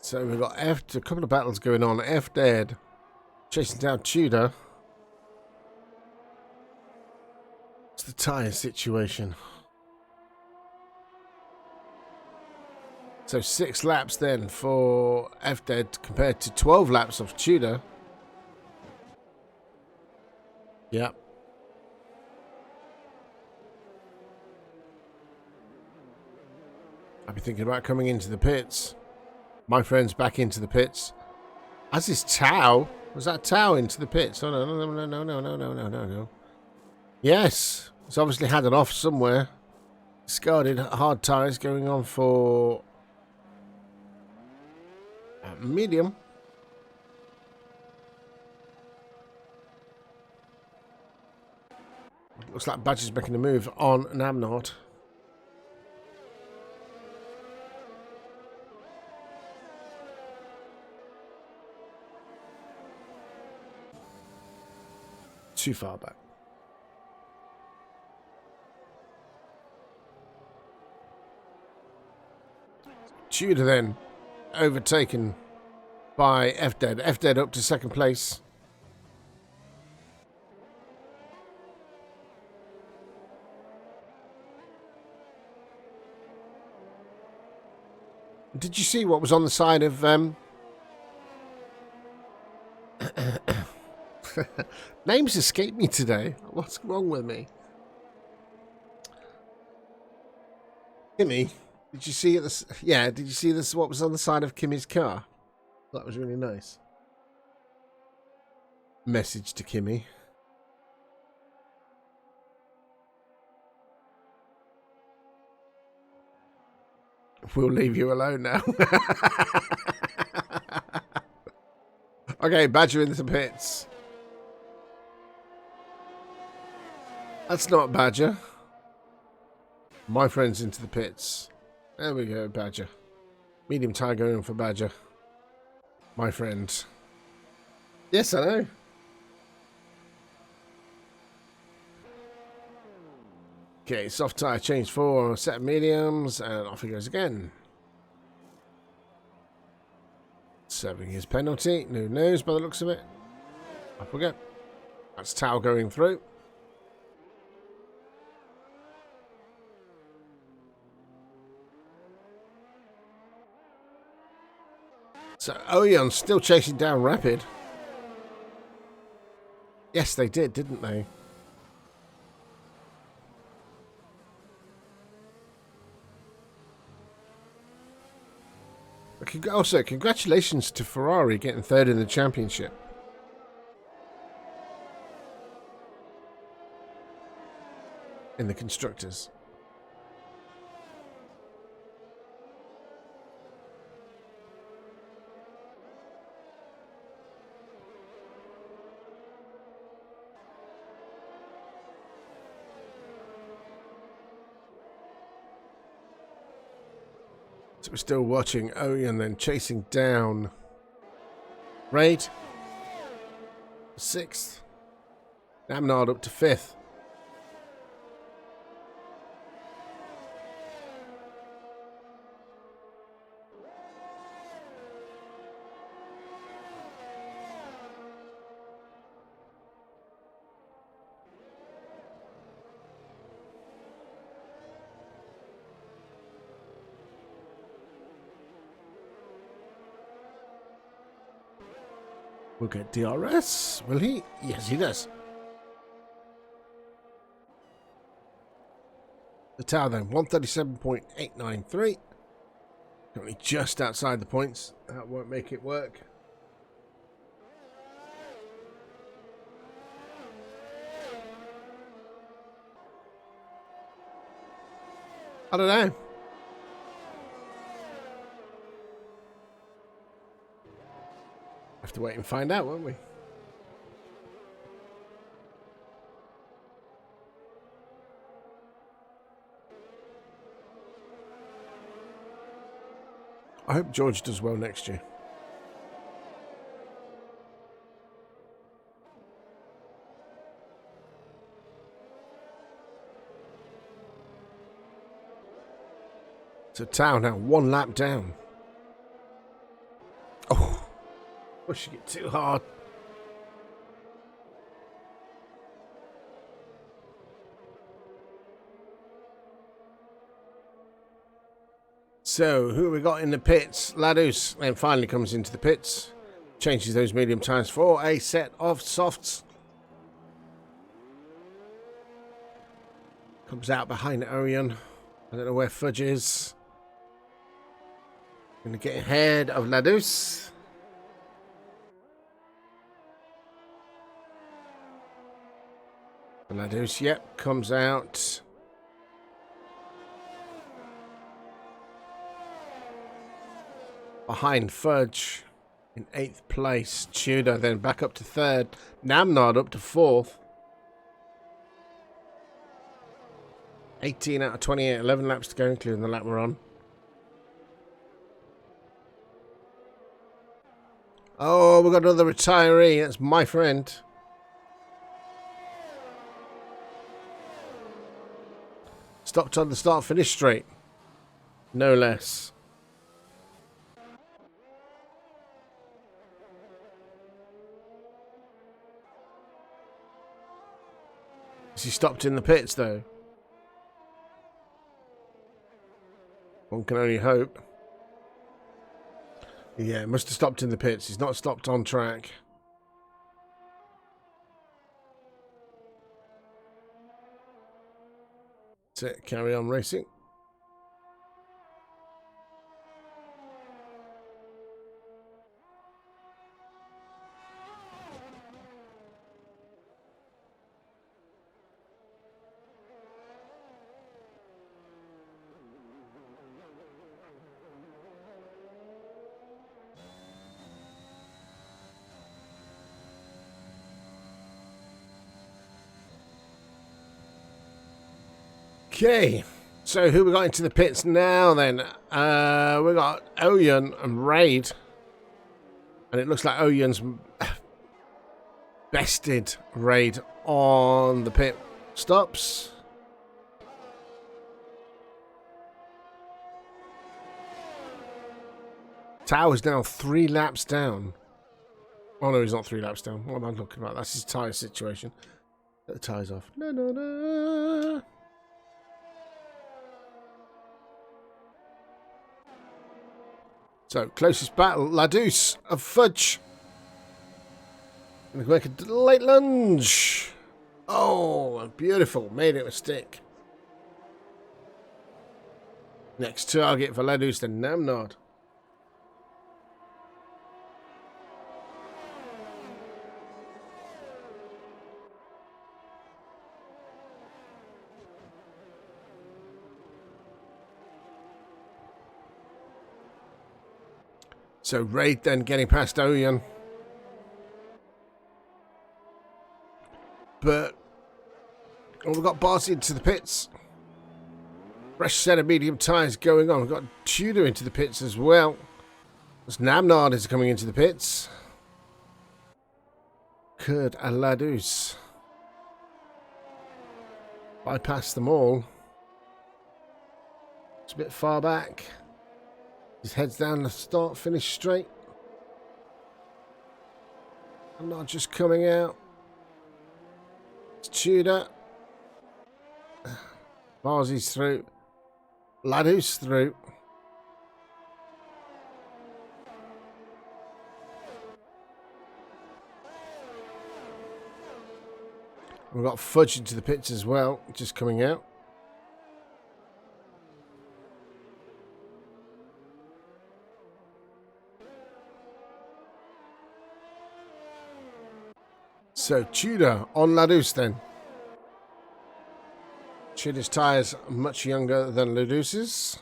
So we've got a couple of battles going on. F dead, chasing down Tudor. What's the tyre situation? So 6 laps then for F dead compared to 12 laps of Tudor. Yep. I'd be thinking about coming into the pits. My friend's back into the pits. As is Tao. Was that Tao into the pits? Oh, no. Yes. It's obviously had it off somewhere. Discarded hard tyres going on for medium. Looks like Badger's making a move on Namnard. Too far back. Tudor then overtaken by F dead. F dead up to second place. Did you see what was on the side of names escape me today. What's wrong with me? Kimmy, did you see this? Yeah, did you see this? What was on the side of Kimmy's car? That was really nice. Message to Kimmy. We'll leave you alone now. Okay, Badger into the pits. That's not Badger. My friend's into the pits. There we go, Badger. Medium tire going for Badger. My friend. Yes, I know. Okay, soft tire change for a set of mediums, and off he goes again. Serving his penalty. No news by the looks of it. I forget. That's Tao going through. So Oyeon's still chasing down Rapid. Yes, they did, didn't they? Also, congratulations to Ferrari getting third in the championship. In the constructors. So we're still watching Oyeon then chasing down Raid. 6th. Namnard up to 5th. We'll get DRS, will he? Yes, he does. The tower then, 137.893. Currently just outside the points. That won't make it work. I don't know. Have to wait and find out, won't we? I hope George does well next year. So Tao now 1 lap down. Pushing it too hard. So, who have we got in the pits? Ladus then finally comes into the pits. Changes those medium tyres for a set of softs. Comes out behind Orion. I don't know where Fudge is. Going to get ahead of Ladus. Ladus, yep, comes out. Behind Fudge in 8th place. Tudor then back up to 3rd. Namnod up to 4th. 18 out of 28. 11 laps to go, including the lap we're on. Oh, we've got another retiree. That's my friend. Stopped on the start-finish straight. No less. He stopped in the pits, though. One can only hope. Yeah, must have stopped in the pits. He's not stopped on track. That's it. Carry on racing. Okay, so who we got into the pits now then? We got Oyen and Raid. And it looks like Oyen's bested Raid on the pit stops. Tower's now 3 laps down. Oh no, he's not 3 laps down. What am I talking about? That's his tyre situation. Get the tyres off. No, no, no. So, closest battle, Ladus of Fudge. Going to make a late lunge. Oh, beautiful. Made it a stick. Next target for Ladus, then Namnod. So Raid then getting past Oyen. But we've got Barty into the pits. Fresh set of medium tyres going on. We've got Tudor into the pits as well. As Namnard is coming into the pits. Kurd and Ladus. Bypass them all. It's a bit far back. His heads down the start, finish straight. I'm not just coming out. It's Tudor. Barzy's through. Ladus through. We've got Fudge into the pits as well, just coming out. So, Tudor on Ladus then. Tudor's tyres are much younger than Ladus's.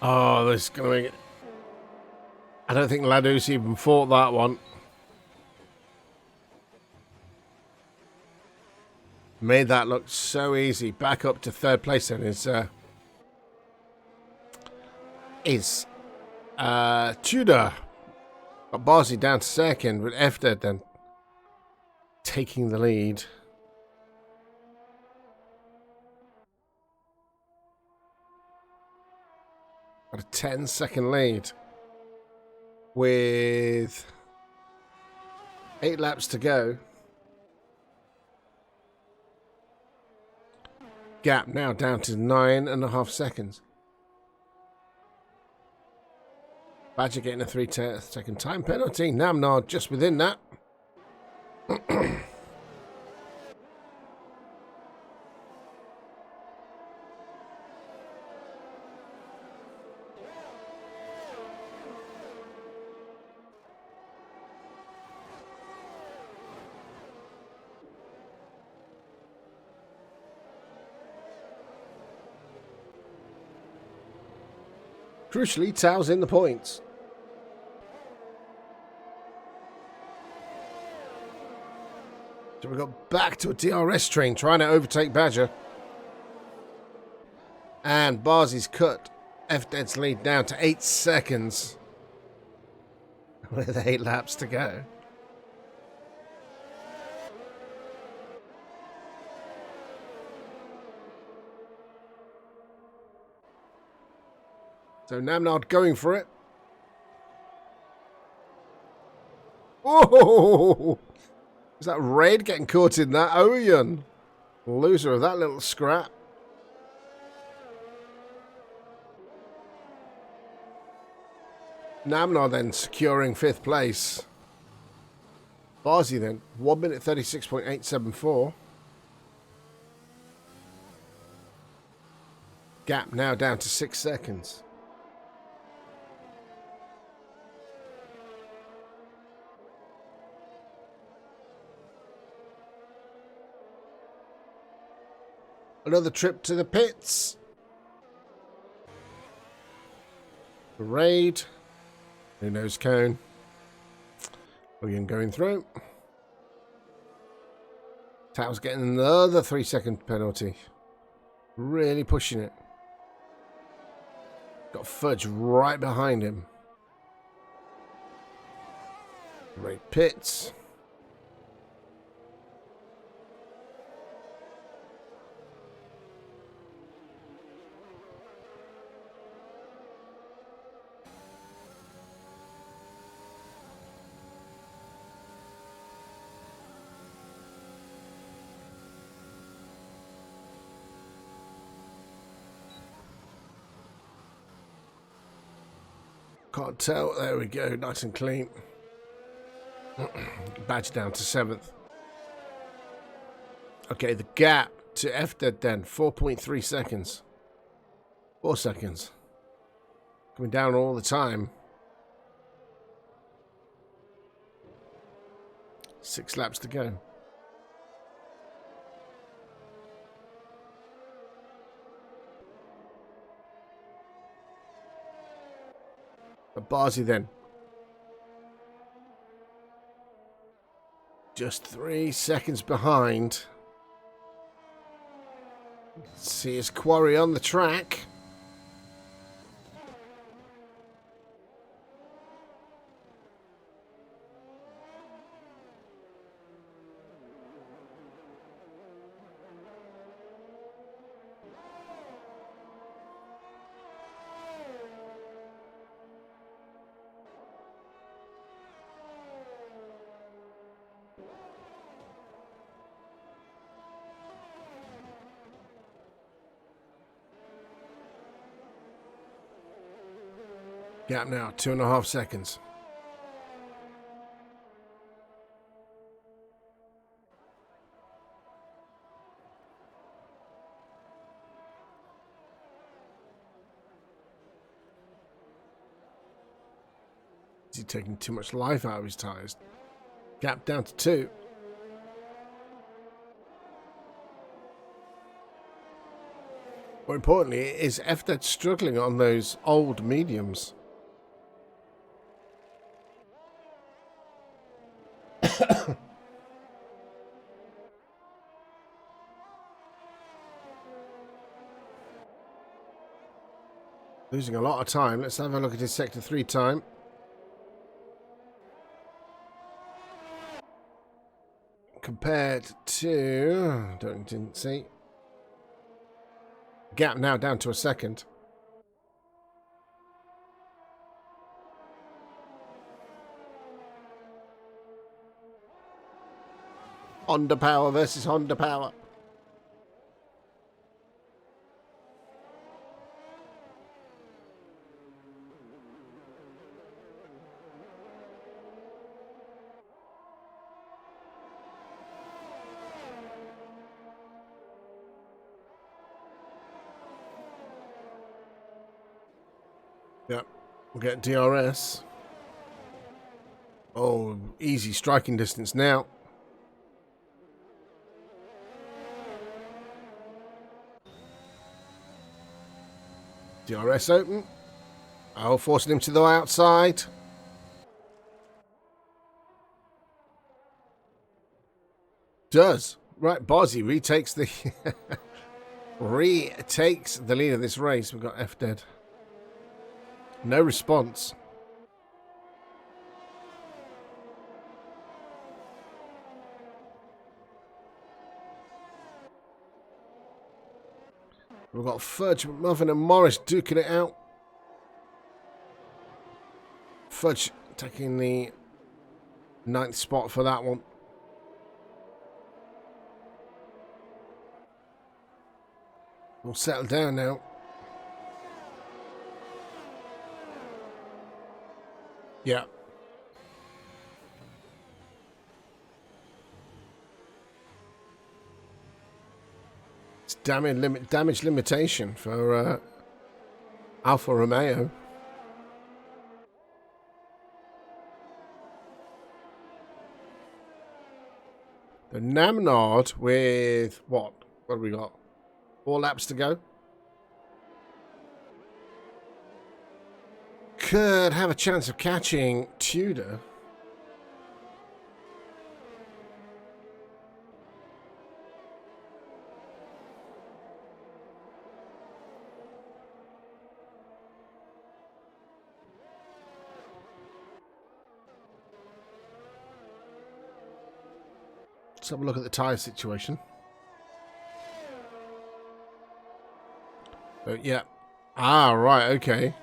Oh, this is going to make it. I don't think Ladus even fought that one. Made that look so easy. Back up to 3rd place then is Tudor. Got Barzy down to 2nd with F dead then. taking the lead. Got a 10-second lead with 8 laps to go. Gap now down to 9.5 seconds. Badger getting a 3-second time penalty. Namnard just within that. Crucially, Tao's in the points. So we got back to a DRS train trying to overtake Badger. And Barzi's cut FDED's lead down to 8 seconds. With 8 laps to go. So Namnard going for it. Oh! Is that Red getting caught in that? Oyen, loser of that little scrap. Namnard then securing 5th place. Barzi then, 1 minute 36.874. Gap now down to 6 seconds. Another trip to the pits. Raid. Who knows cone. William going through. Tao's getting another 3-second penalty. Really pushing it. Got Fudge right behind him. Raid pits. Can't tell. There we go. Nice and clean. Badge down to 7th. Okay, the gap to FDED then. 4.3 seconds. 4 seconds. Coming down all the time. 6 laps to go. But Barzi then. Just 3 seconds behind. See his quarry on the track. Gap now, 2.5 seconds. Is he taking too much life out of his tyres? Gap down to 2. More importantly, is FDED struggling on those old mediums? Losing a lot of time. Let's have a look at his Sector 3 time. compared to... didn't see. Gap now down to a second. Honda Power versus Honda Power. Yep, we'll get DRS. Oh, easy striking distance now. DRS open. Oh, forcing him to the outside. Does. Right, Bozzy retakes the retakes the lead of this race. We've got F dead. No response. We've got Fudge, McMuffin and Morris duking it out. Fudge taking the 9th spot for that one. We'll settle down now. Yeah. It's damage limitation for Alfa Romeo. The Namnard with what? What have we got? 4 laps to go. Could have a chance of catching Tudor. Let's have a look at the tyre situation. Yeah. Ah, right, okay.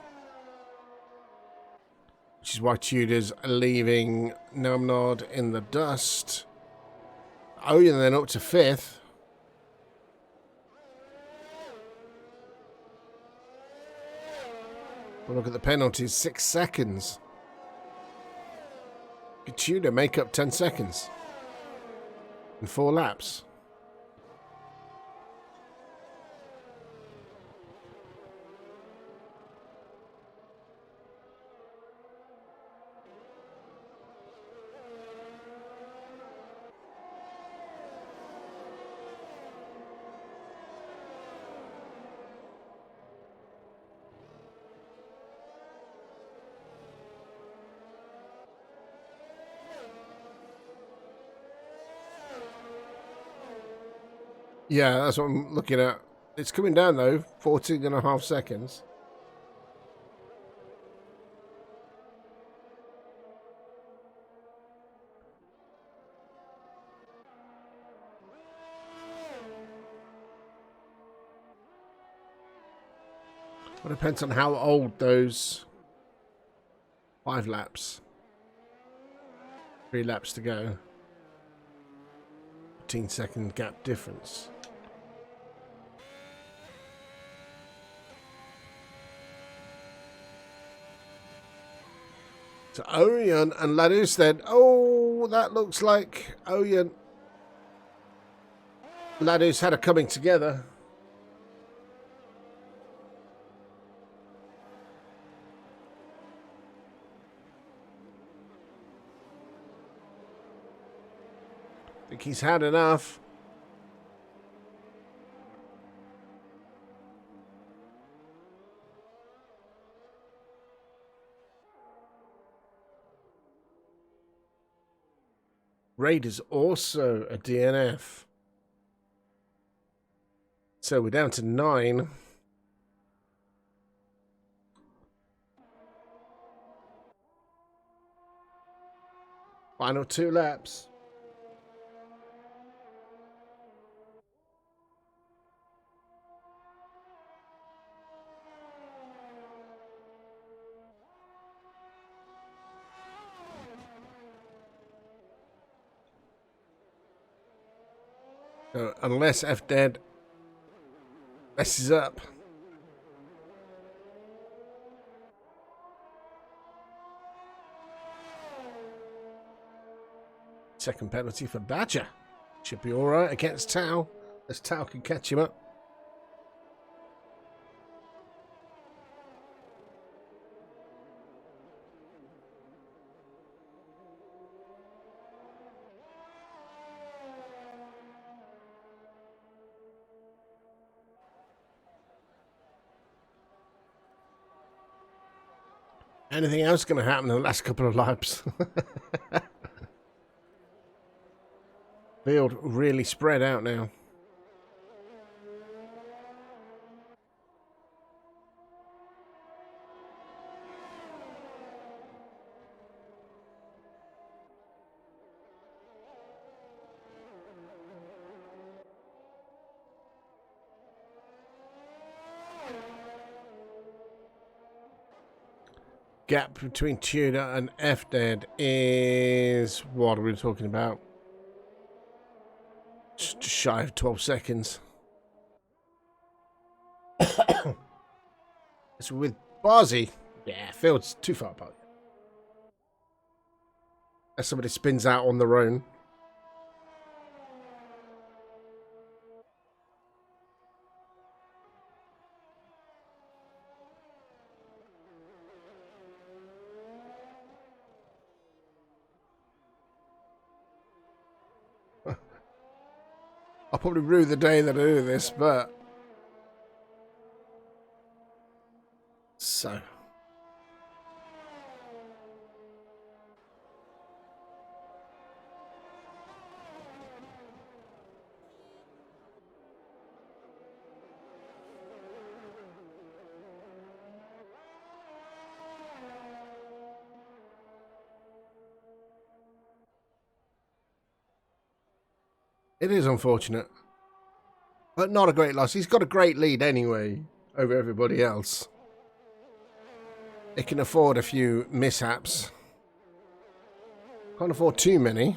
Which is why Tudor's leaving Namnard in the dust. Oh, yeah, then up to 5th. We'll look at the penalties. 6 seconds. Could Tudor make up 10 seconds in 4 laps? Yeah, that's what I'm looking at. It's coming down, though. 14.5 seconds. It depends on how old those 5 laps. 3 laps to go. 15-second gap difference. So Orion and Ladus then. Oh, that looks like Orion. Ladus had a coming together. I think he's had enough. Raiders also a DNF. So we're down to 9. Final 2 laps. Unless F Dead messes up. Second penalty for Badger. Should be alright against Tau, as Tau can catch him up. Anything else going to happen in the last couple of laps? Field really spread out now. Gap between Tudor and F-Dead is... what are we talking about? Just shy of 12 seconds. It's with Barzy. Yeah, Field's too far apart. As somebody spins out on their own. I'll probably rue the day that I do this, but... so... it is unfortunate, but not a great loss. He's got a great lead anyway over everybody else. It can afford a few mishaps. Can't afford too many.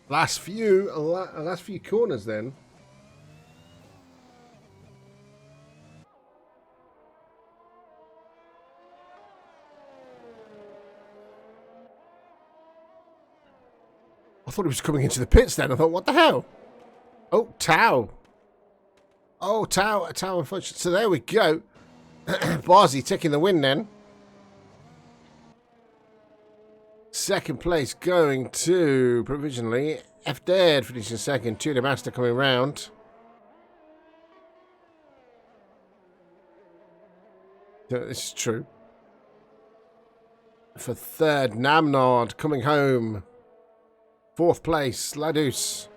Last few corners then. I thought he was coming into the pits then. I thought, what the hell? Oh, Tau. Oh, Tau, unfortunately. So there we go. Barzy taking the win then. Second place going to, provisionally, F-Dead finishing second. Tudor Master coming round. This is true. For third, Namnod coming home. Fourth place, Ladus.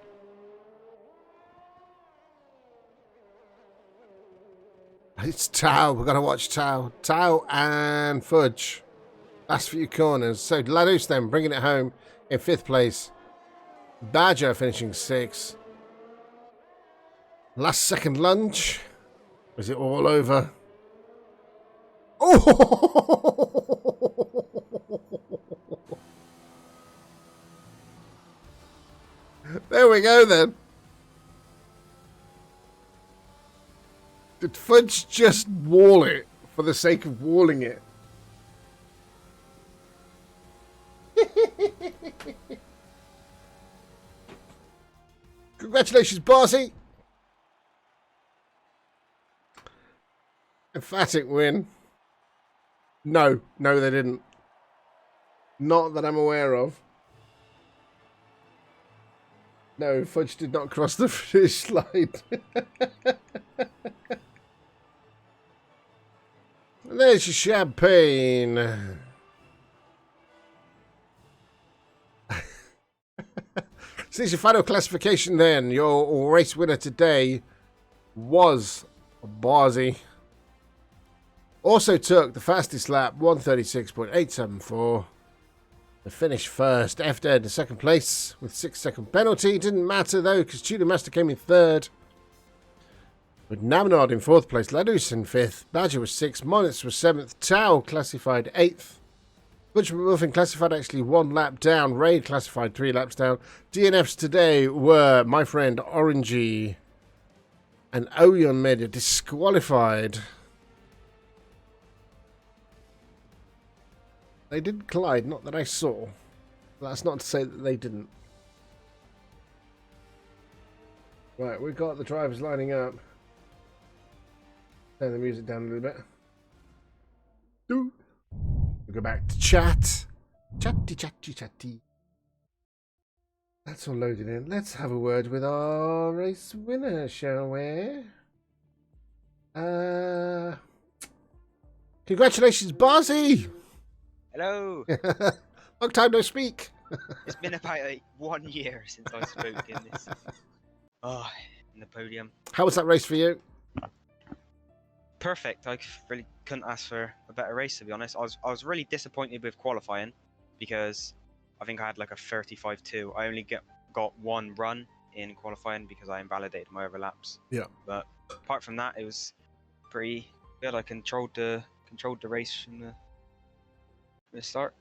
It's Tau. We've got to watch Tau. Tau and Fudge. Last few corners. So Ladus then bringing it home in fifth place. Badger finishing sixth. Last second lunge. Is it all over? Oh! There we go then. Did Fudge just wall it for the sake of walling it? Congratulations, Barzy. Emphatic win. No, they didn't. Not that I'm aware of. No, Fudge did not cross the finish line. There's your champagne. So there's your final classification then. Your race winner today was Barzy. Also took the fastest lap, 1:36.874. The finish first. F-Dead in second place with 6-second penalty. Didn't matter though because Tudor Master came in third. With Naminard in 4th place, Ladus in 5th, Badger was 6th, Monitz was 7th, Tau classified 8th, Butcher Wolfing classified actually 1 lap down, Raid classified 3 laps down. DNFs today were my friend Orangey and Oyon Media disqualified. They did collide, not that I saw. That's not to say that they didn't. Right, we've got the drivers lining up. Turn the music down a little bit. We'll go back to chat. Chatty. That's all loaded in. Let's have a word with our race winner, shall we? Congratulations, Barzy! Hello! Long time no speak. It's been about 1 year since I spoke in this. Oh, in the podium. How was that race for you? Perfect. I really couldn't ask for a better race, to be honest. I was really disappointed with qualifying because I think I had like a 35.2. I only got 1 run in qualifying because I invalidated my overlaps. Yeah. But apart from that, it was pretty good. I controlled the race from the start.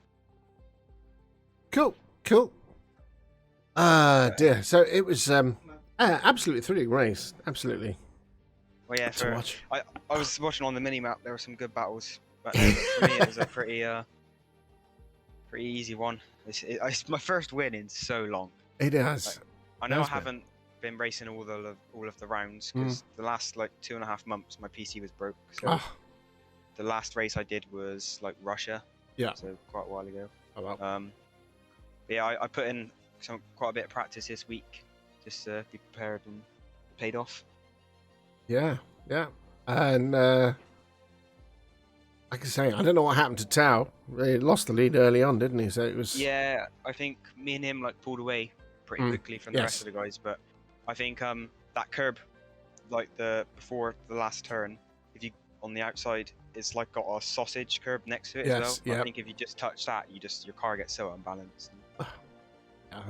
Cool. Dear. So it was absolutely thrilling race. Absolutely. Well, yeah, to watch. I was watching on the mini map. There were some good battles, but for me it was a pretty easy one. It's my first win in so long. It has. Like, I know I haven't been racing all of the rounds because the last like 2.5 months my PC was broke. So the last race I did was like Russia. Yeah. So quite a while ago. Oh, well. Yeah, I put in quite a bit of practice this week just to be prepared, and it paid off. Yeah. And like I say, I don't know what happened to Tao. He lost the lead early on, didn't he? So it was. Yeah, I think me and him like pulled away pretty quickly from the rest of the guys, but I think that curb, like before the last turn, if you on the outside, it's like got a sausage curb next to it as well. Yeah. I think if you just touch that, your car gets so unbalanced. I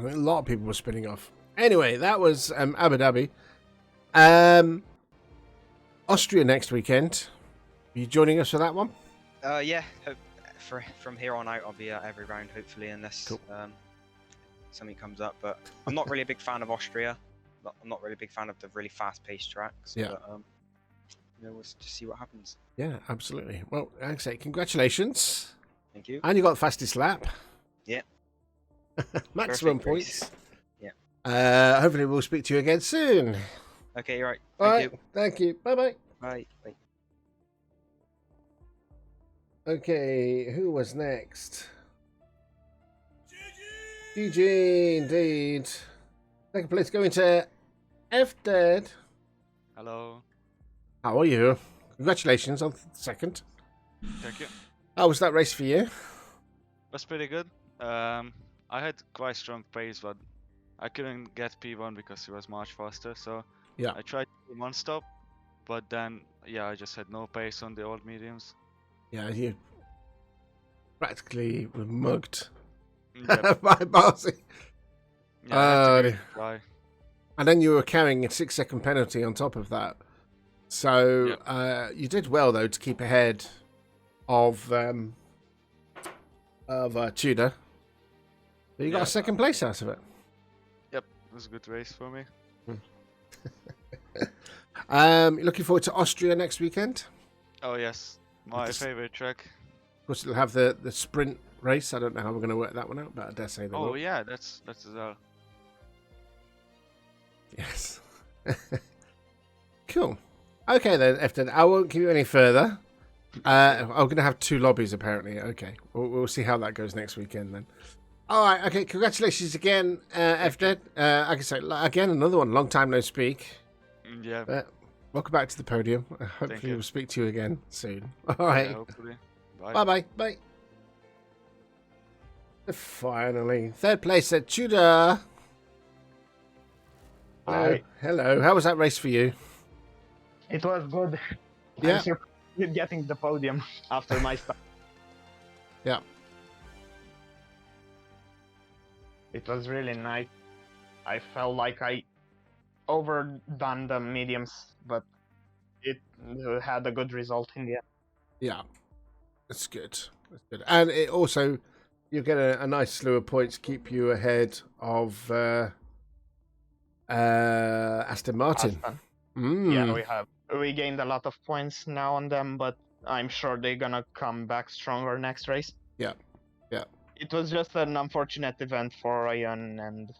think a lot of people were spinning off. Anyway, that was Abu Dhabi. Austria next weekend. Are you joining us for that one? Yeah. From here on out, I'll be at every round, hopefully, unless something comes up. But I'm not really a big fan of Austria. I'm not really a big fan of the really fast-paced tracks. Yeah. But, we'll just see what happens. Yeah, absolutely. Well, like I say, congratulations. Thank you. And you got the fastest lap. Yeah. Maximum Perfect points. race. Yeah. Hopefully we'll speak to you again soon. Okay, right. All Thank right. you. Thank you. Bye-bye. Bye. Bye. Okay, who was next? GG, indeed. Second place going to F Dead. Hello. How are you? Congratulations on second. Thank you. How was that race for you? Was pretty good. I had quite strong pace, but I couldn't get P1 because he was much faster. So Yeah. I tried to do one stop, but then I just had no pace on the old mediums. Yeah, you practically were mugged Yep. by Barzy. Yeah, I had to try. And then you were carrying a 6-second penalty on top of that. So you did well though to keep ahead of Tudor. So you got a second place out of it. Yep, it was a good race for me. Looking forward to Austria next weekend. Oh yes, my favorite track. Of course, it'll have the sprint race. I don't know how we're going to work that one out, but I dare say they will. Oh yeah, that's as well. Yes. Cool. Okay then, Efton. I won't give you any further. I'm going to have 2 lobbies apparently. Okay, we'll see how that goes next weekend then. All right. Okay. Congratulations again, Efton. I can say again another one. Long time no speak. Yeah. Welcome back to the podium. Hopefully we'll speak to you again soon. All right. Yeah, hopefully. Bye. Bye. Bye. Finally, third place at Tudor. Hi. Hello. How was that race for you? It was good. Yeah. I'm surprised getting the podium after my start. Yeah. It was really nice. I felt like I overdone the mediums, but it had a good result in the end. Yeah, that's good. That's good. And it also, you get a nice slew of points, keep you ahead of Aston Martin. Aston. Mm. Yeah, we gained a lot of points now on them, but I'm sure they're gonna come back stronger next race. Yeah, yeah. It was just an unfortunate event for Ryan, and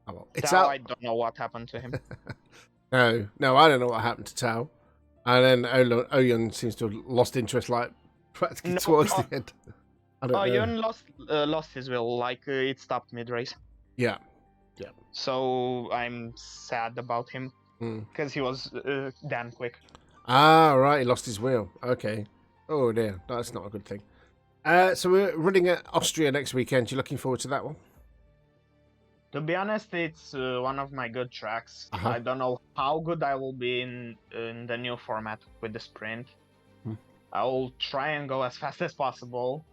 Oh, well, it's Tao, out. I don't know what happened to him. No, I don't know what happened to Tao. And then Oyeon seems to have lost interest, like practically No, towards the end. I don't know. Ryan lost his will, like it stopped mid race. Yeah, So I'm sad about him Mm. because he was damn quick. Ah, right, he lost his wheel. Okay. Oh dear, that's not a good thing. So we're running at Austria next weekend. You looking forward to that one? To be honest, it's one of my good tracks. Uh-huh. I don't know how good I will be in the new format with the sprint. Hmm. I will try and go as fast as possible,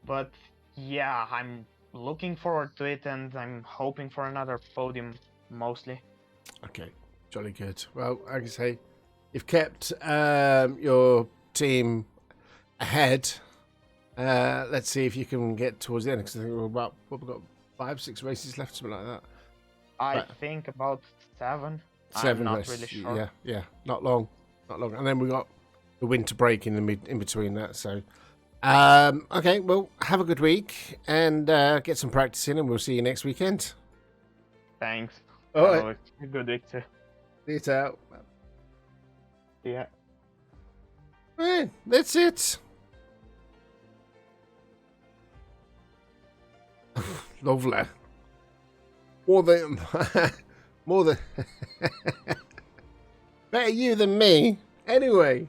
but yeah, I'm looking forward to it, and I'm hoping for another podium mostly. Okay, jolly good. Well, like I say, you've kept your team ahead. Let's see if you can get towards the end, because I think we've got 5-6 races left, something like that. I Right. think about 7. 7 I'm not races. really sure. Yeah, not long, and then we got the winter break in between that. So, okay, well, have a good week and get some practice in, and we'll see you next weekend. Thanks. All right, Have a good week too. see you out. Yeah. Right, that's it. Lovely. More than better you than me. Anyway,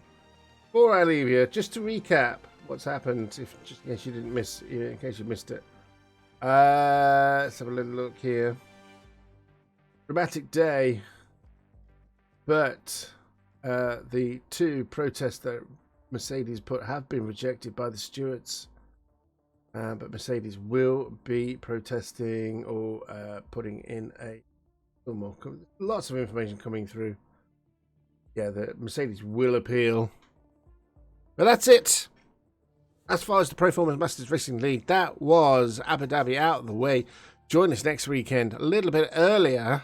before I leave you, just to recap what's happened, just in case you didn't miss, in case you missed it. Let's have a little look here. Dramatic day, but the 2 protests that Mercedes put have been rejected by the stewards. But Mercedes will be protesting or putting in lots of information coming through. Yeah, the Mercedes will appeal. But that's it. As far as the Pro Formula Masters Racing League, that was Abu Dhabi out of the way. Join us next weekend a little bit earlier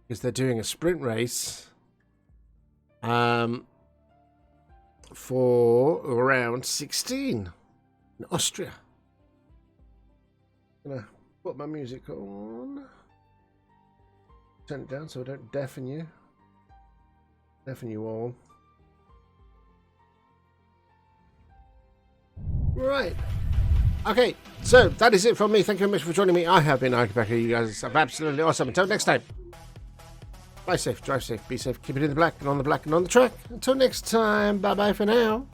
because they're doing a sprint race for round 16 in Austria. Gonna put my music on. Turn it down so I don't deafen you. Deafen you all. Right. Okay, so that is it from me. Thank you very much for joining me. I have been Ike Becker. You guys have absolutely awesome. Until next time. Fly safe, drive safe, be safe, keep it in the black and on the track. Until next time, bye bye for now.